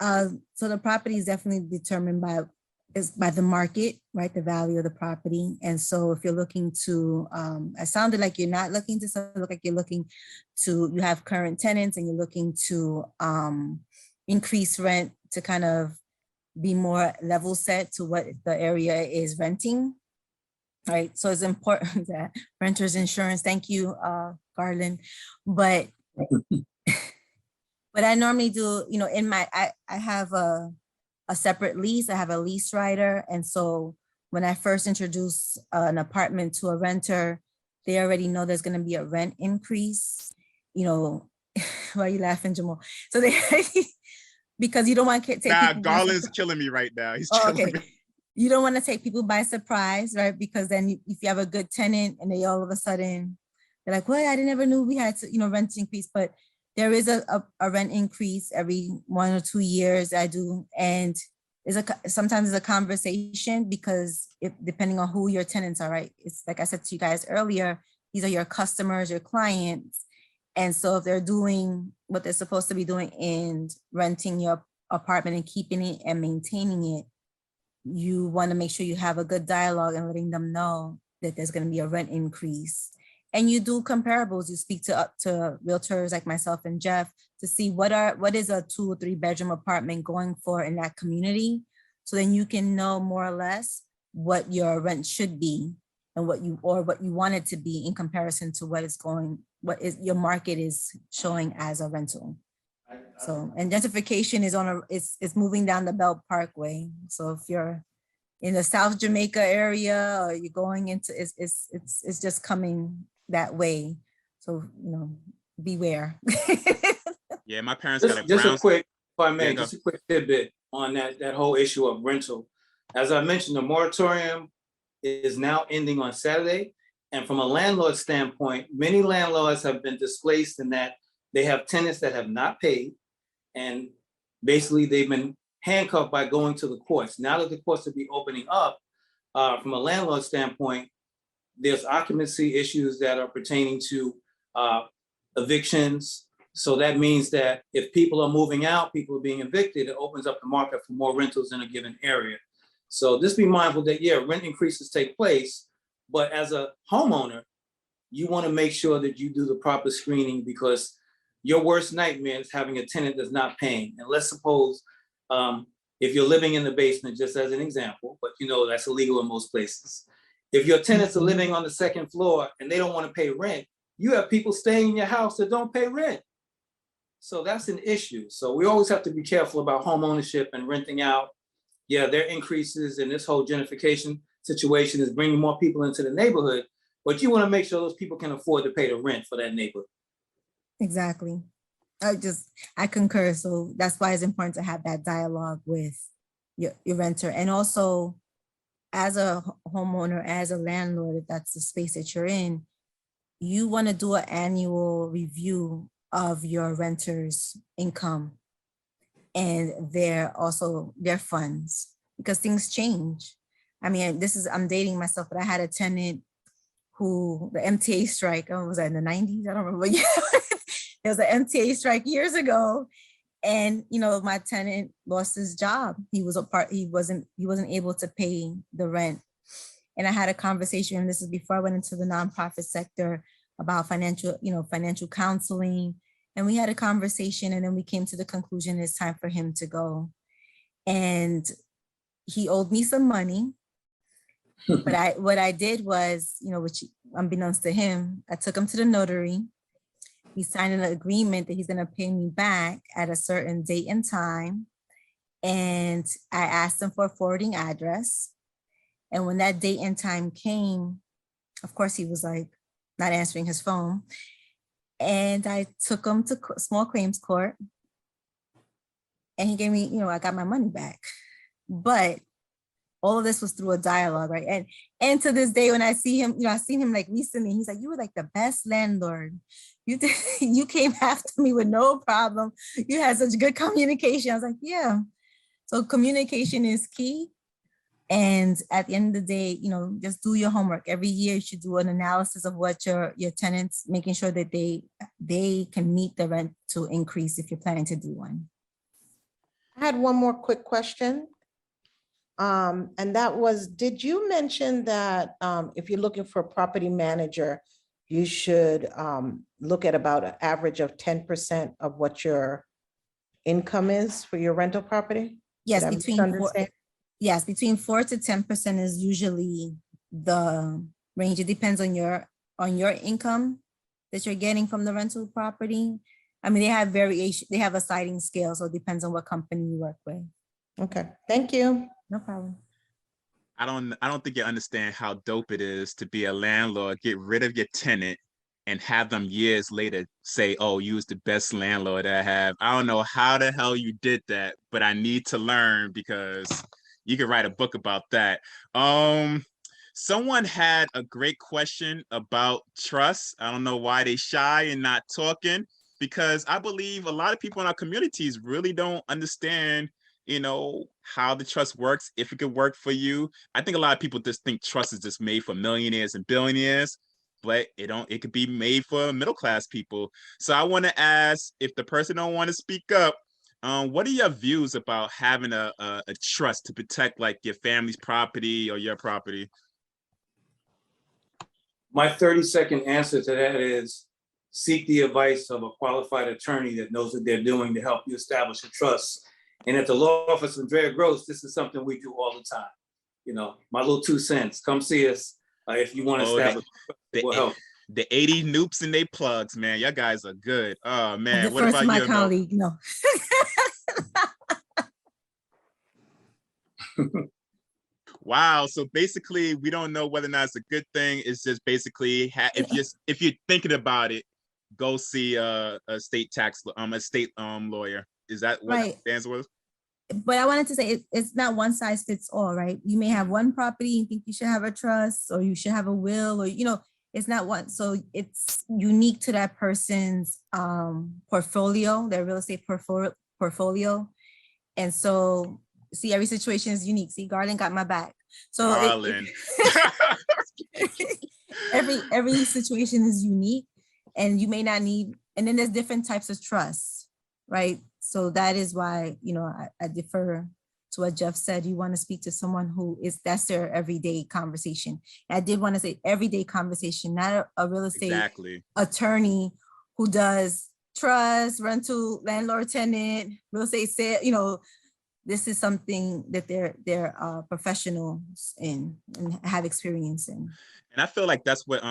So the property is definitely determined by the market, right? The value of the property. And so if you're looking to, it sounded like you're not looking to sell, look like you're looking to, you have current tenants and you're looking to increase rent to kind of be more level set to what the area is renting, right? So it's important that renters insurance, thank you, Garland. But I normally do, you know, in my, I have a separate lease. I have a lease writer. And so when I first introduce an apartment to a renter, they already know there's going to be a rent increase. You know, why are you laughing, Jamaal? So they, because you don't want to take people. Garland's killing me right now. He's killing me. You don't want to take people by surprise, right? Because then if you have a good tenant and they all of a sudden, they're like, well, I never knew we had to, you know, rent increase, but there is a rent increase every 1 or 2 years. I do. And sometimes it's a conversation because depending on who your tenants are, right? It's like I said to you guys earlier, these are your customers, your clients. And so if they're doing what they're supposed to be doing in renting your apartment and keeping it and maintaining it, you want to make sure you have a good dialogue and letting them know that there's going to be a rent increase. And you do comparables. You speak to realtors like myself and Geoff to see what is a 2 or 3 bedroom apartment going for in that community. So then you can know more or less what your rent should be and what you want it to be in comparison to what is your market is showing as a rental. So, and gentrification is moving down the Belt Parkway. So if you're in the South Jamaica area or you're going into, it's just coming that way. So, you know, beware. Yeah, my parents got a just brown. a quick, if I may, just a quick tidbit on that whole issue of rental. As I mentioned, the moratorium is now ending on Saturday. And from a landlord standpoint, many landlords have been displaced in that they have tenants that have not paid. And basically they've been handcuffed by going to the courts. Now that the courts will be opening up, from a landlord standpoint, there's occupancy issues that are pertaining to evictions. So that means that if people are moving out, people are being evicted, it opens up the market for more rentals in a given area. So just be mindful that, yeah, rent increases take place, but as a homeowner, you want to make sure that you do the proper screening, because your worst nightmare is having a tenant that's not paying. And let's suppose if you're living in the basement, just as an example, but you know, that's illegal in most places. If your tenants are living on the second floor and they don't want to pay rent, you have people staying in your house that don't pay rent. So that's an issue. So we always have to be careful about home ownership and renting out. Yeah, there are increases, and this whole gentrification situation is bringing more people into the neighborhood, but you want to make sure those people can afford to pay the rent for that neighborhood. Exactly. I concur. So that's why it's important to have that dialogue with your renter. And also, as a homeowner, as a landlord, if that's the space that you're in, you want to do an annual review of your renter's income. and their funds, because things change. I mean, I'm dating myself, but I had a tenant who, the MTA strike, was that in the 90s? I don't remember. Yeah. There was an MTA strike years ago. And, my tenant lost his job. He wasn't able to pay the rent. And I had a conversation, and this is before I went into the nonprofit sector, about financial counseling. And we had a conversation, and then we came to the conclusion it's time for him to go. And he owed me some money. But what I did was, which unbeknownst to him, I took him to the notary. He signed an agreement that he's going to pay me back at a certain date and time. And I asked him for a forwarding address. And when that date and time came, of course, he was like not answering his phone. And I took him to small claims court. And he gave me, I got my money back. But all of this was through a dialogue, right? And to this day, when I see him, I've seen him like recently, he's like, you were like the best landlord. You came after me with no problem. You had such good communication. I was like, yeah. So communication is key. And at the end of the day, just do your homework. Every year you should do an analysis of what your tenants, making sure that they can meet the rent to increase if you're planning to do one. I had one more quick question. And that was, did you mention that if you're looking for a property manager, you should look at about an average of 10% of what your income is for your rental property? Yes, between 4 to 10% is usually the range. It depends on your income that you're getting from the rental property. I mean, they have variation, they have a sliding scale, so it depends on what company you work with. Okay, thank you. No problem. I don't think you understand how dope it is to be a landlord, get rid of your tenant, and have them years later say, oh, you was the best landlord I have. I don't know how the hell you did that, but I need to learn, because you could write a book about that. Someone had a great question about trust. I don't know why they shy and not talking, because I believe a lot of people in our communities really don't understand how the trust works, if it could work for you. I think a lot of people just think trust is just made for millionaires and billionaires, but it could be made for middle class people. So I want to ask, if the person don't want to speak up, what are your views about having a trust to protect like your family's property or your property? My 30-second answer to that is seek the advice of a qualified attorney that knows what they're doing to help you establish a trust. And at the law office in Vera Gross, this is something we do all the time. My little 2 cents. Come see us if you want to establish. We'll help. The 80 noops and they plugs, man. Y'all guys are good. Oh man. What about my colleague? No. Wow. So basically, we don't know whether or not it's a good thing. It's just basically if you're thinking about it, go see a state lawyer. Is that what the answer was? But I wanted to say it's not one size fits all, right? You may have one property and think you should have a trust, or you should have a will, or it's not one. So it's unique to that person's portfolio, their real estate portfolio. And so, see, every situation is unique. See, Garland got my back. So every situation is unique, and you may not need. And then there's different types of trusts, right? So that is why, I defer to what Geoff said. You want to speak to someone that's their everyday conversation. I did want to say everyday conversation, not a real estate attorney who does trust, rental, landlord, tenant, real estate sale. This is something that they're professionals in and have experience in. And I feel like that's what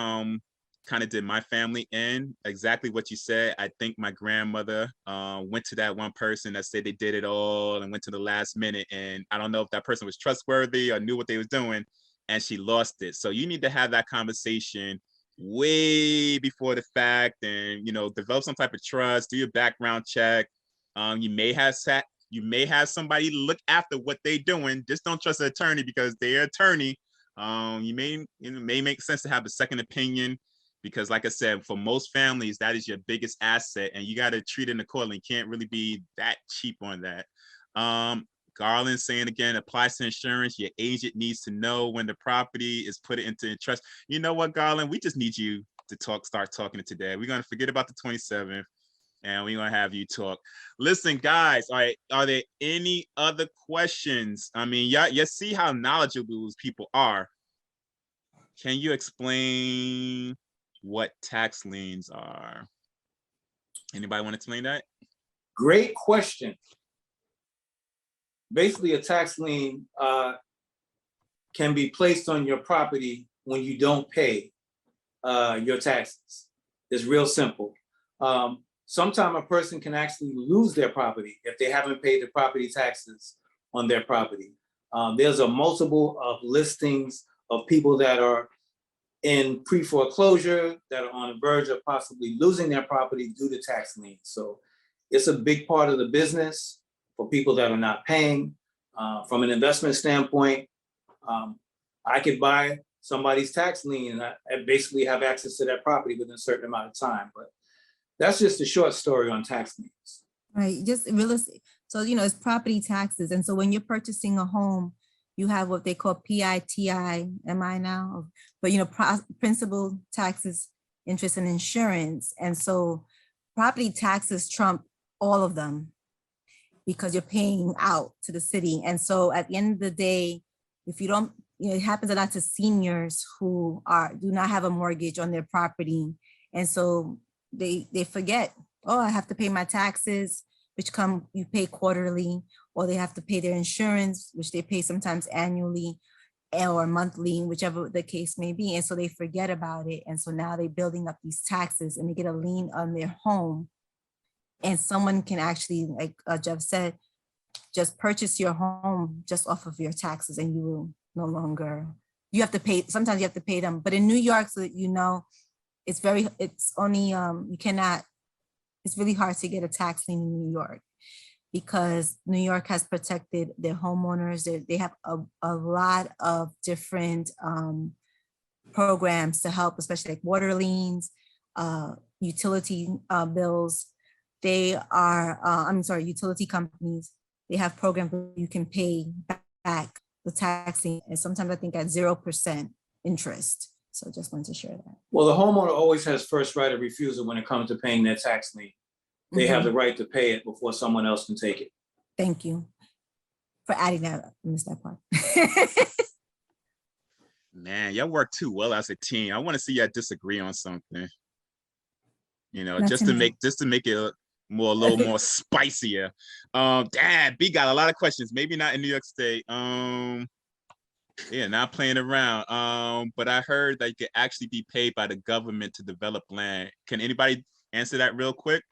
kind of did my family in, exactly what you said. I think my grandmother went to that one person that said they did it all and went to the last minute, and I don't know if that person was trustworthy or knew what they was doing, and she lost it. So you need to have that conversation way before the fact, and develop some type of trust, do your background check. You may have somebody look after what they're doing. Just don't trust an attorney because they're attorney. You may make sense to have a second opinion, because like I said, for most families, that is your biggest asset, and you got to treat it accordingly. Can't really be that cheap on that. Garland saying again, applies to insurance. Your agent needs to know when the property is put into trust. You know what, Garland? We just need you to start talking today. We're going to forget about the 27th, and we're going to have you talk. Listen, guys, all right, are there any other questions? I mean, you see how knowledgeable those people are. Can you explain what tax liens are? Anybody want to explain that? Great question. Basically, a tax lien can be placed on your property when you don't pay your taxes. It's real simple. Sometimes a person can actually lose their property if they haven't paid the property taxes on their property. There's a multiple of listings of people that are in pre-foreclosure, that are on the verge of possibly losing their property due to tax liens. So it's a big part of the business for people that are not paying. From an investment standpoint, I could buy somebody's tax lien and basically have access to that property within a certain amount of time. But that's just a short story on tax liens. Right, just real estate. So, it's property taxes. And so when you're purchasing a home, you have what they call PITI now, but principal, taxes, interest, and insurance. And so property taxes trump all of them because you're paying out to the city. And so at the end of the day, if you don't, it happens a lot to seniors who do not have a mortgage on their property. And so they forget, oh, I have to pay my taxes, which you pay quarterly, or they have to pay their insurance, which they pay sometimes annually or monthly, whichever the case may be. And so they forget about it. And so now they're building up these taxes and they get a lien on their home. And someone can actually, like Geoff said, just purchase your home just off of your taxes, and you will no longer, you have to pay, sometimes you have to pay them. But in New York, so that it's only, it's really hard to get a tax lien in New York because New York has protected their homeowners. They have a lot of different programs to help, especially like water liens, utility bills. They are, utility companies. They have programs where you can pay back the taxing, and sometimes I think at 0% interest. So just wanted to share that. Well, the homeowner always has first right of refusal when it comes to paying their tax lien. They have the right to pay it before someone else can take it. Thank you for adding that. I missed that part. Man, y'all work too well as a team. I want to see y'all disagree on something. Just to make it a little more spicier. Dad, B got a lot of questions. Maybe not in New York State. Yeah, not playing around. But I heard that you could actually be paid by the government to develop land. Can anybody answer that real quick?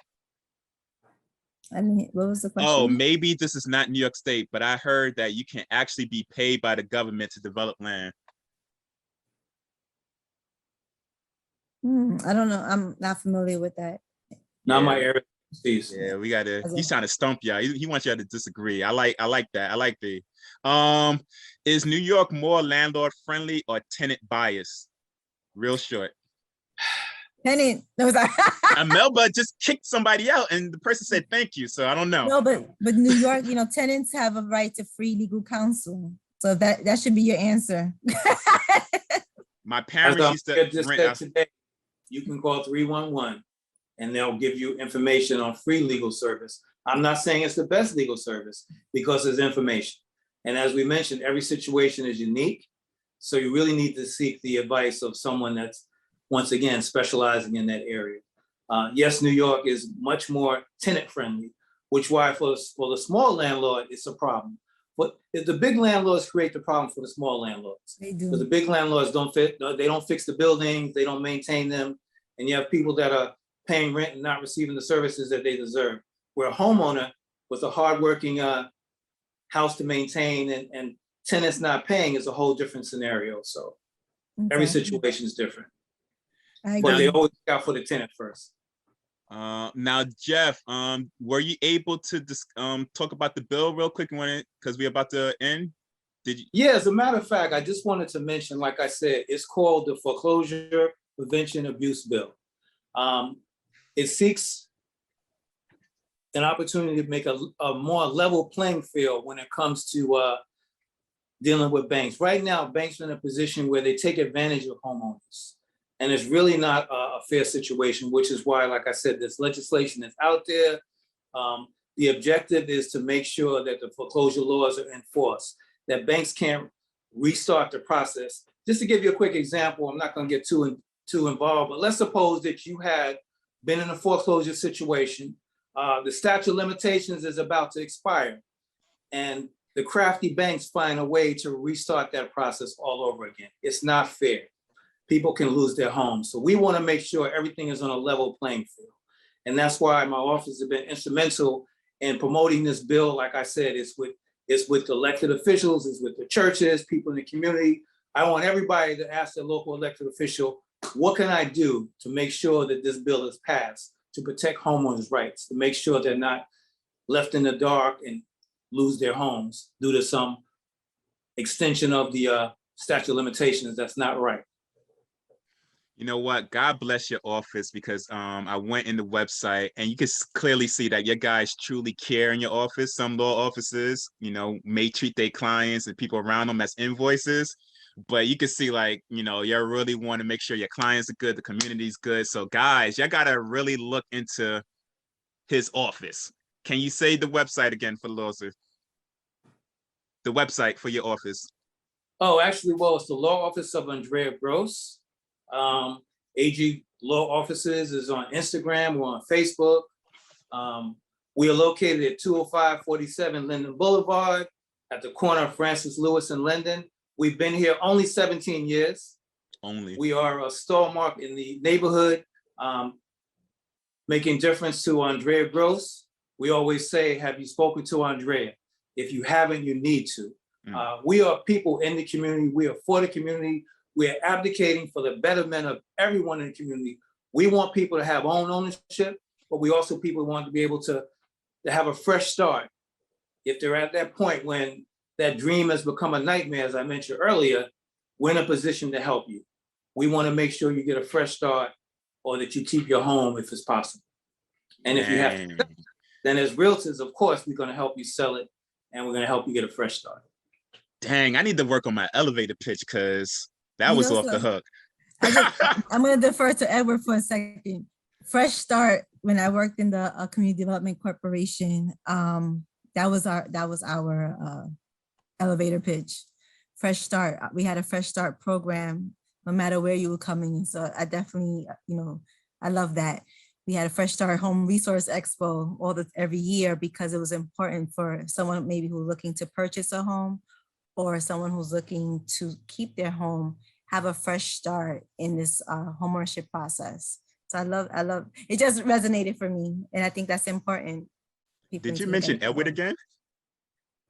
I mean, what was the question? Oh, maybe this is not New York State, but I heard that you can actually be paid by the government to develop land. I don't know. I'm not familiar with that. Not my area. Yeah, we gotta. He's trying to stump y'all. He wants y'all to disagree. I like that. I like the. Is New York more landlord friendly or tenant biased? Real short. Tenant. No, Imelba just kicked somebody out, and the person said thank you. So I don't know. No, but New York, tenants have a right to free legal counsel. So that should be your answer. My parents used to rent out. Today, you can call 311. And they'll give you information on free legal service. I'm not saying it's the best legal service because it's information. And as we mentioned, every situation is unique. So you really need to seek the advice of someone that's, once again, specializing in that area. Yes, New York is much more tenant friendly, which why for the small landlord, it's a problem. But if the big landlords create the problem for the small landlords. They do. Because the big landlords they don't fix the buildings, they don't maintain them. And you have people that are paying rent and not receiving the services that they deserve. Where a homeowner with a hardworking house to maintain and tenants not paying is a whole different scenario. So every situation is different. But they always look out for the tenant first. Now, Geoff, were you able to talk about the bill real quick because we're about to end? Did you? Yeah, as a matter of fact, I just wanted to mention, like I said, it's called the Foreclosure Prevention Abuse Bill. It seeks an opportunity to make a more level playing field when it comes to dealing with banks. Right now, banks are in a position where they take advantage of homeowners. And it's really not a fair situation, which is why, like I said, this legislation is out there. The objective is to make sure that the foreclosure laws are enforced, that banks can't restart the process. Just to give you a quick example, I'm not going to get too involved, but let's suppose that you had been in a foreclosure situation. The statute of limitations is about to expire, and the crafty banks find a way to restart that process all over again. It's not fair. People can lose their homes. So we want to make sure everything is on a level playing field. And that's why my office has been instrumental in promoting this bill. Like I said, it's with elected officials, it's with the churches, people in the community. I want everybody to ask their local elected official, what can I do to make sure that this bill is passed to protect homeowners' rights, to make sure they're not left in the dark and lose their homes due to some extension of the statute of limitations that's not right. You know what? God bless your office, because I went in the website and you can clearly see that your guys truly care in your office. Some law offices, may treat their clients and people around them as invoices, but you can see you really want to make sure your clients are good, the community's good. So guys, y'all gotta really look into his office. Can you say the website again for the lawsuit? The website for your office. Oh, actually, well, it's the law office of Andrea Gross. AG Law Offices is on Instagram, we're on Facebook. We are located at 20547 Linden Boulevard at the corner of Francis Lewis and Linden. We've been here only 17 years. We are a stalwart in the neighborhood, making difference to Andrea Gross. We always say, have you spoken to Andrea? If you haven't, you need to. We are people in the community. We are for the community. We are advocating for the betterment of everyone in the community. We want people to have own ownership, but we also people want to be able to have a fresh start. If they're at that point when that dream has become a nightmare, as I mentioned earlier, we're in a position to help you. We want to make sure you get a fresh start, or that you keep your home if it's possible. And if you have to, then as realtors, of course, we're going to help you sell it, and we're going to help you get a fresh start. Dang, I need to work on my elevator pitch, because that was off the hook. I'm going to defer to Edward for a second. Fresh start. When I worked in the Community Development Corporation, that was our elevator pitch. Fresh start. We had a fresh start program, no matter where you were coming in. So I definitely, I love that. We had a Fresh Start Home Resource Expo every year, because it was important for someone maybe who's looking to purchase a home, or someone who's looking to keep their home, have a fresh start in this homeownership process. So I love it. Just resonated for me, and I think that's important. Did you mention Edward again?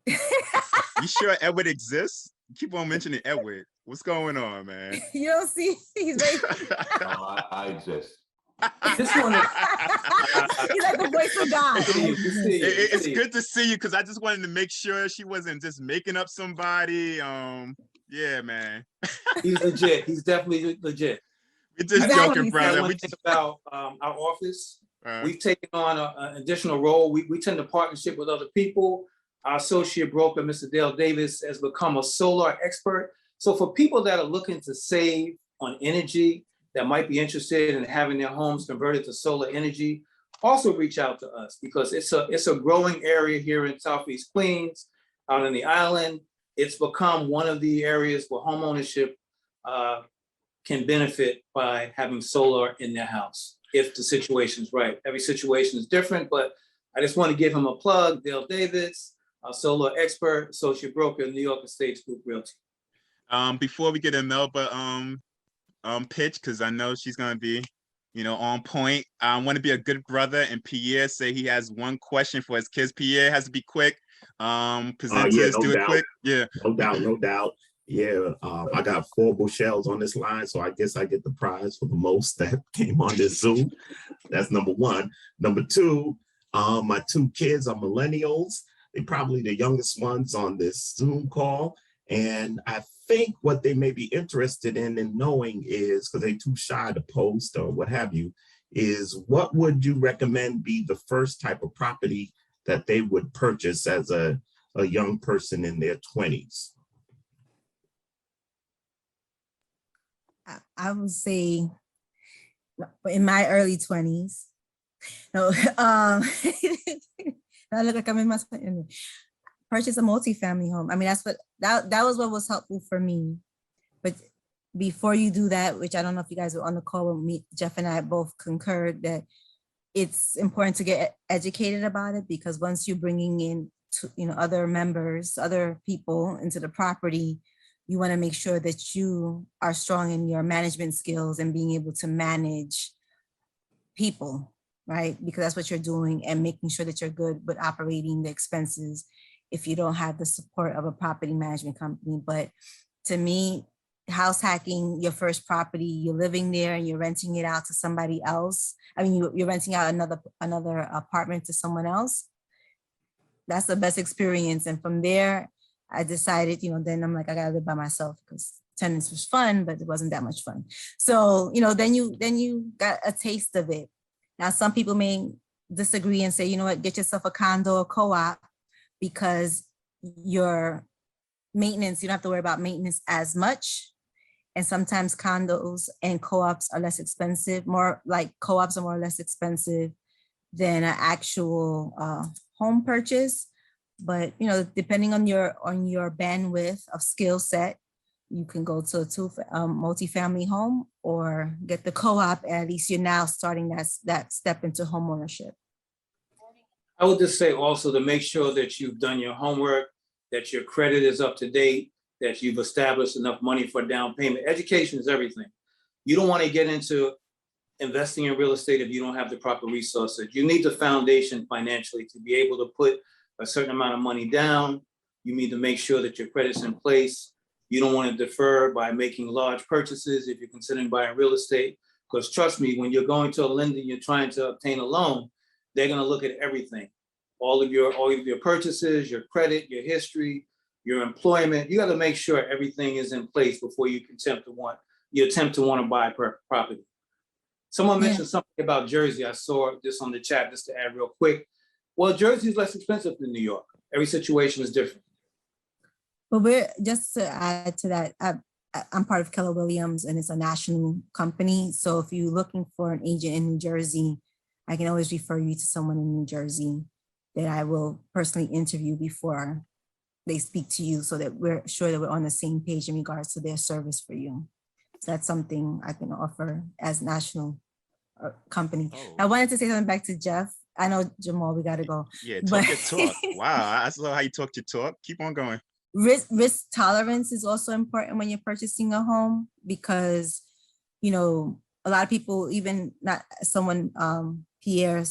You sure Edward exists? You keep on mentioning Edward. What's going on, man? You don't see? He's very. No, I exist. This one is He's like the voice of God. It's good to see you, because I just wanted to make sure she wasn't just making up somebody. Yeah, man. He's legit. He's definitely legit. We're just joking, brother. We think about our office. We've taken on an additional role. We tend to partnership with other people. Our associate broker, Mr. Dale Davis, has become a solar expert. So for people that are looking to save on energy, that might be interested in having their homes converted to solar energy, also reach out to us, because it's a growing area here in Southeast Queens, out in the island. It's become one of the areas where homeownership can benefit by having solar in their house, if the situation's right. Every situation is different, but I just want to give him a plug. Dale Davis, a solar expert, associate broker, New York Estates Group Realty. Before we get Imelba pitch, because I know she's gonna be, on point. I want to be a good brother, and Pierre say he has one question for his kids. Pierre has to be quick. Presenters, do it quick. Yeah. No doubt. Yeah, I got 4 Bushels on this line, so I guess I get the prize for the most that came on this Zoom. That's number 1. Number 2, my 2 kids are millennials. They're probably the youngest ones on this Zoom call. And I think what they may be interested in knowing is, because they're too shy to post or what have you, is what would you recommend be the first type of property that they would purchase as a young person in their 20s? I would say in my early 20s. No, I look like I'm in my 20s. Purchase a multifamily home. I mean, that was what was helpful for me. But before you do that, which I don't know if you guys were on the call with me, Geoff and I both concurred that it's important to get educated about it, because once you're bringing in other members, other people into the property, you want to make sure that you are strong in your management skills and being able to manage people, right? Because that's what you're doing, and making sure that you're good with operating the expenses if you don't have the support of a property management company. But to me, house hacking your first property, you're living there and you're renting it out to somebody else. I mean, you're renting out another apartment to someone else. That's the best experience. And from there, I decided, then I'm like, I gotta live by myself, because tenants was fun, but it wasn't that much fun. So, then you got a taste of it. Now, some people may disagree and say, you know what, get yourself a condo or co-op, because your maintenance, you don't have to worry about maintenance as much. And sometimes condos and co-ops are less expensive, more like co-ops are more or less expensive than an actual home purchase. But, depending on your bandwidth of skill set, you can go to a multifamily home or get the co-op. At least you're now starting that step into home ownership. I would just say also to make sure that you've done your homework, that your credit is up to date, that you've established enough money for down payment. Education is everything. You don't want to get into investing in real estate if you don't have the proper resources. You need the foundation financially to be able to put a certain amount of money down. You need to make sure that your credit's in place. You don't want to defer by making large purchases if you're considering buying real estate, because trust me, when you're going to a lender, you're trying to obtain a loan, they're going to look at everything, all of your purchases, your credit, your history, your employment. You got to make sure everything is in place before you attempt to want to buy property. Someone mentioned something about Jersey. I saw this on the chat, just to add real quick. Well, Jersey is less expensive than New York. Every situation is different. But just to add to that, I'm part of Keller Williams, and it's a national company. So if you're looking for an agent in New Jersey, I can always refer you to someone in New Jersey that I will personally interview before they speak to you, so that we're sure that we're on the same page in regards to their service for you. So that's something I can offer as national company. Oh. I wanted to say something back to Geoff. I know, Jamaal, we got to go. Yeah, talk your talk. Wow, I saw how you talk your talk. Keep on going. Risk tolerance is also important when you're purchasing a home, because, a lot of people, even not someone, Pierre,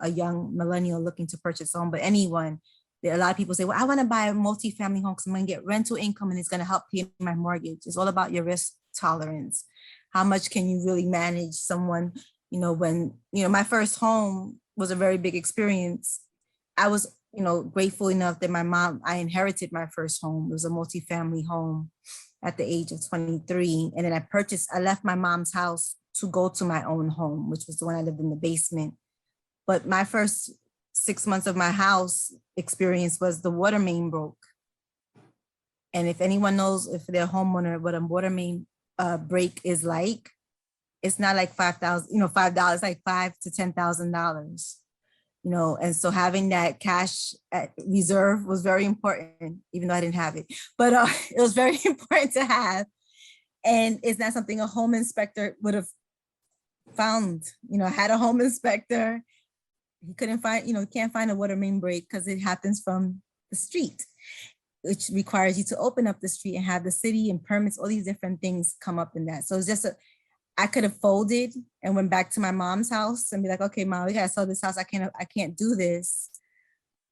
a young millennial looking to purchase a home, but anyone, a lot of people say, well, I want to buy a multifamily home because I'm going to get rental income and it's going to help pay my mortgage. It's all about your risk tolerance. How much can you really manage someone, when, my first home was a very big experience. I was, grateful enough that I inherited my first home. It was a multifamily home at the age of 23. And then I left my mom's house to go to my own home, which was the one I lived in the basement. But my first 6 months of my house experience was the water main broke. And if anyone knows, if they're a homeowner, what a water main break is like, it's not like $5,000, $5, like $5,000 to $10,000. And so having that cash at reserve was very important, even though I didn't have it, but it was very important to have. And it's not something a home inspector would have found. I had a home inspector. He couldn't find, he can't find a water main break because it happens from the street, which requires you to open up the street and have the city and permits, all these different things come up in that. So it's just I could have folded and went back to my mom's house and be like, okay, Mom, we gotta sell this house. I can't do this.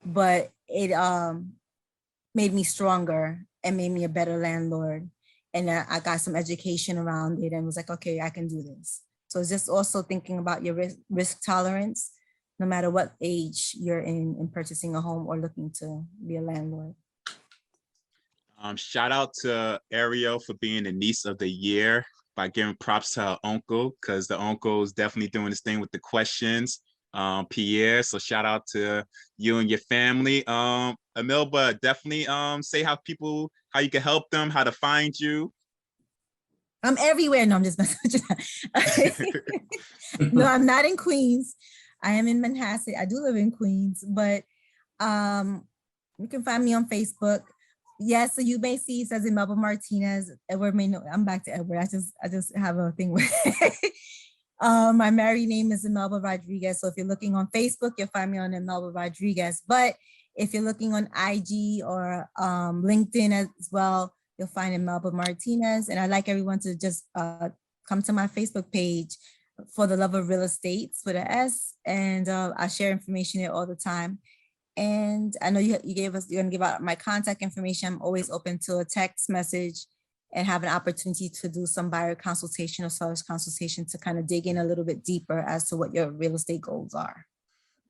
But it made me stronger and made me a better landlord. And I got some education around it and was like, okay, I can do this. So it's just also thinking about your risk tolerance, no matter what age you're in purchasing a home or looking to be a landlord. Shout out to Ariel for being the niece of the year by giving props to her uncle, because the uncle is definitely doing this thing with the questions. Pierre, so shout out to you and your family. Imelba, definitely say how you can help them, how to find you. I'm everywhere. No, I'm just messing with you. No, I'm not in Queens. I am in Manhasset. I do live in Queens, but you can find me on Facebook. Yes, so you may see it says Imelba Martinez. Edward may know. I'm back to Edward. I just have a thing with my married name is Imelba Rodriguez. So if you're looking on Facebook, you'll find me on Imelba Rodriguez. But if you're looking on IG or LinkedIn as well, you'll find Imelba Martinez. And I'd like everyone to just come to my Facebook page, For the Love of Real Estate with an S. And I share information there all the time. And I know you're gonna give out my contact information. I'm always open to a text message and have an opportunity to do some buyer consultation or seller's consultation to kind of dig in a little bit deeper as to what your real estate goals are.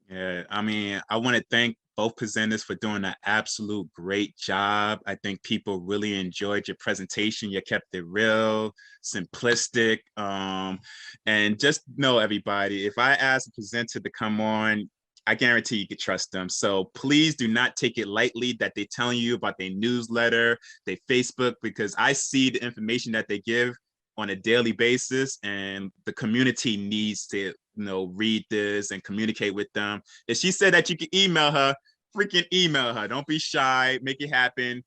Yeah, I mean, I want to thank both presenters for doing an absolute great job. I think people really enjoyed your presentation. You kept it real, simplistic, and just know, everybody, if I ask a presenter to come on, I guarantee you can trust them. So please do not take it lightly that they're telling you about their newsletter, their Facebook, because I see the information that they give on a daily basis, and the community needs to, read this and communicate with them. If she said that you can email her, freaking email her. Don't be shy, make it happen.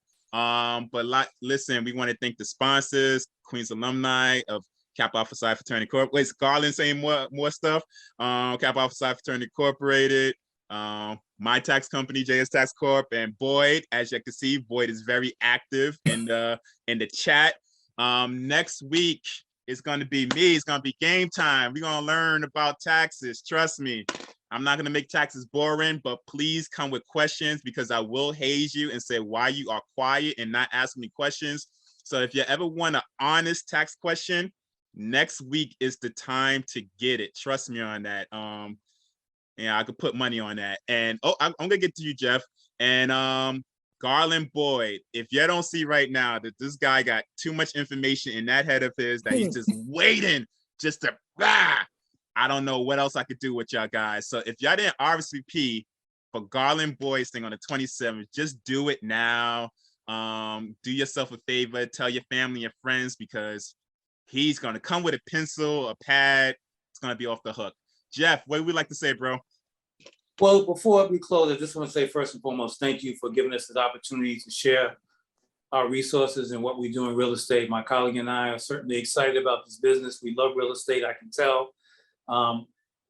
Listen, we want to thank the sponsors, Queens alumni of Cap Alpha Psi Fraternity Corp. Wait, is Garland saying more stuff? Cap Alpha Psi Fraternity Incorporated, my tax company, JS Tax Corp, and Boyd. As you can see, Boyd is very active in the chat. Next week it's gonna be me. It's gonna be game time. We're gonna learn about taxes. Trust me. I'm not gonna make taxes boring, but please come with questions, because I will haze you and say why you are quiet and not asking me questions. So if you ever want an honest tax question, next week is the time to get it. Trust me on that. Yeah, I could put money on that. And I'm gonna get to you, Geoff. And Garland Boyd, if you don't see right now that this guy got too much information in that head of his that he's just waiting just to I don't know what else I could do with y'all guys. So if y'all didn't RSVP for Garland Boyd's thing on the 27th, just do it now. Do yourself a favor, tell your family and friends, because he's gonna come with a pencil, a pad. It's gonna be off the hook. Geoff, what would we like to say, bro? Well, before we close, I just want to say first and foremost, thank you for giving us this opportunity to share our resources and what we do in real estate. My colleague and I are certainly excited about this business. We love real estate, I can tell.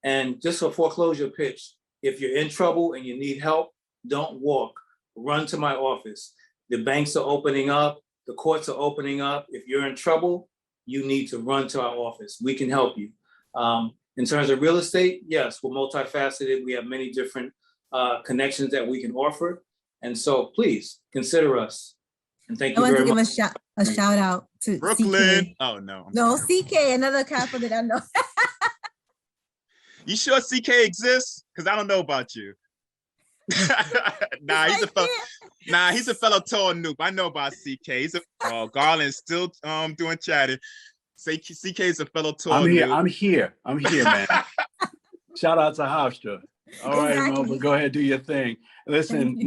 And just a foreclosure pitch, if you're in trouble and you need help, don't walk, run to my office. The banks are opening up, the courts are opening up. If you're in trouble, you need to run to our office. We can help you. In terms of real estate, yes, we're multifaceted. We have many different connections that we can offer. And so please consider us. And thank you very much. I want to give a shout out to Brooklyn. CK. Oh, no. No, CK, another Kappa that I know. You sure CK exists? Because I don't know about you. He's a fellow tall noob. I know about CK. Garland's still doing chatting. Say CK is a fellow tall noob. I'm here, man. Shout out to Hofstra. All right, Imelba, go ahead, do your thing. Listen,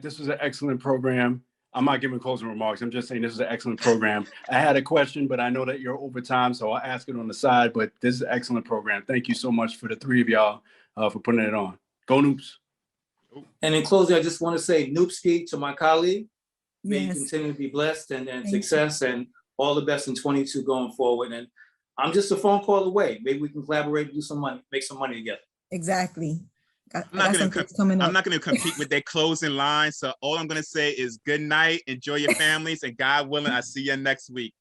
this was an excellent program. I'm not giving closing remarks. I'm just saying this is an excellent program. I had a question, but I know that you're over time, so I'll ask it on the side. But this is an excellent program. Thank you so much for the three of y'all for putting it on. Go Noops. And in closing, I just want to say Noopski to my colleague. May you continue to be blessed and success and all the best in 22 going forward. And I'm just a phone call away. Maybe we can collaborate, do some money, make some money together. Exactly. I'm not going to compete with their closing line. So all I'm going to say is good night. Enjoy your families. And God willing, I'll see you next week.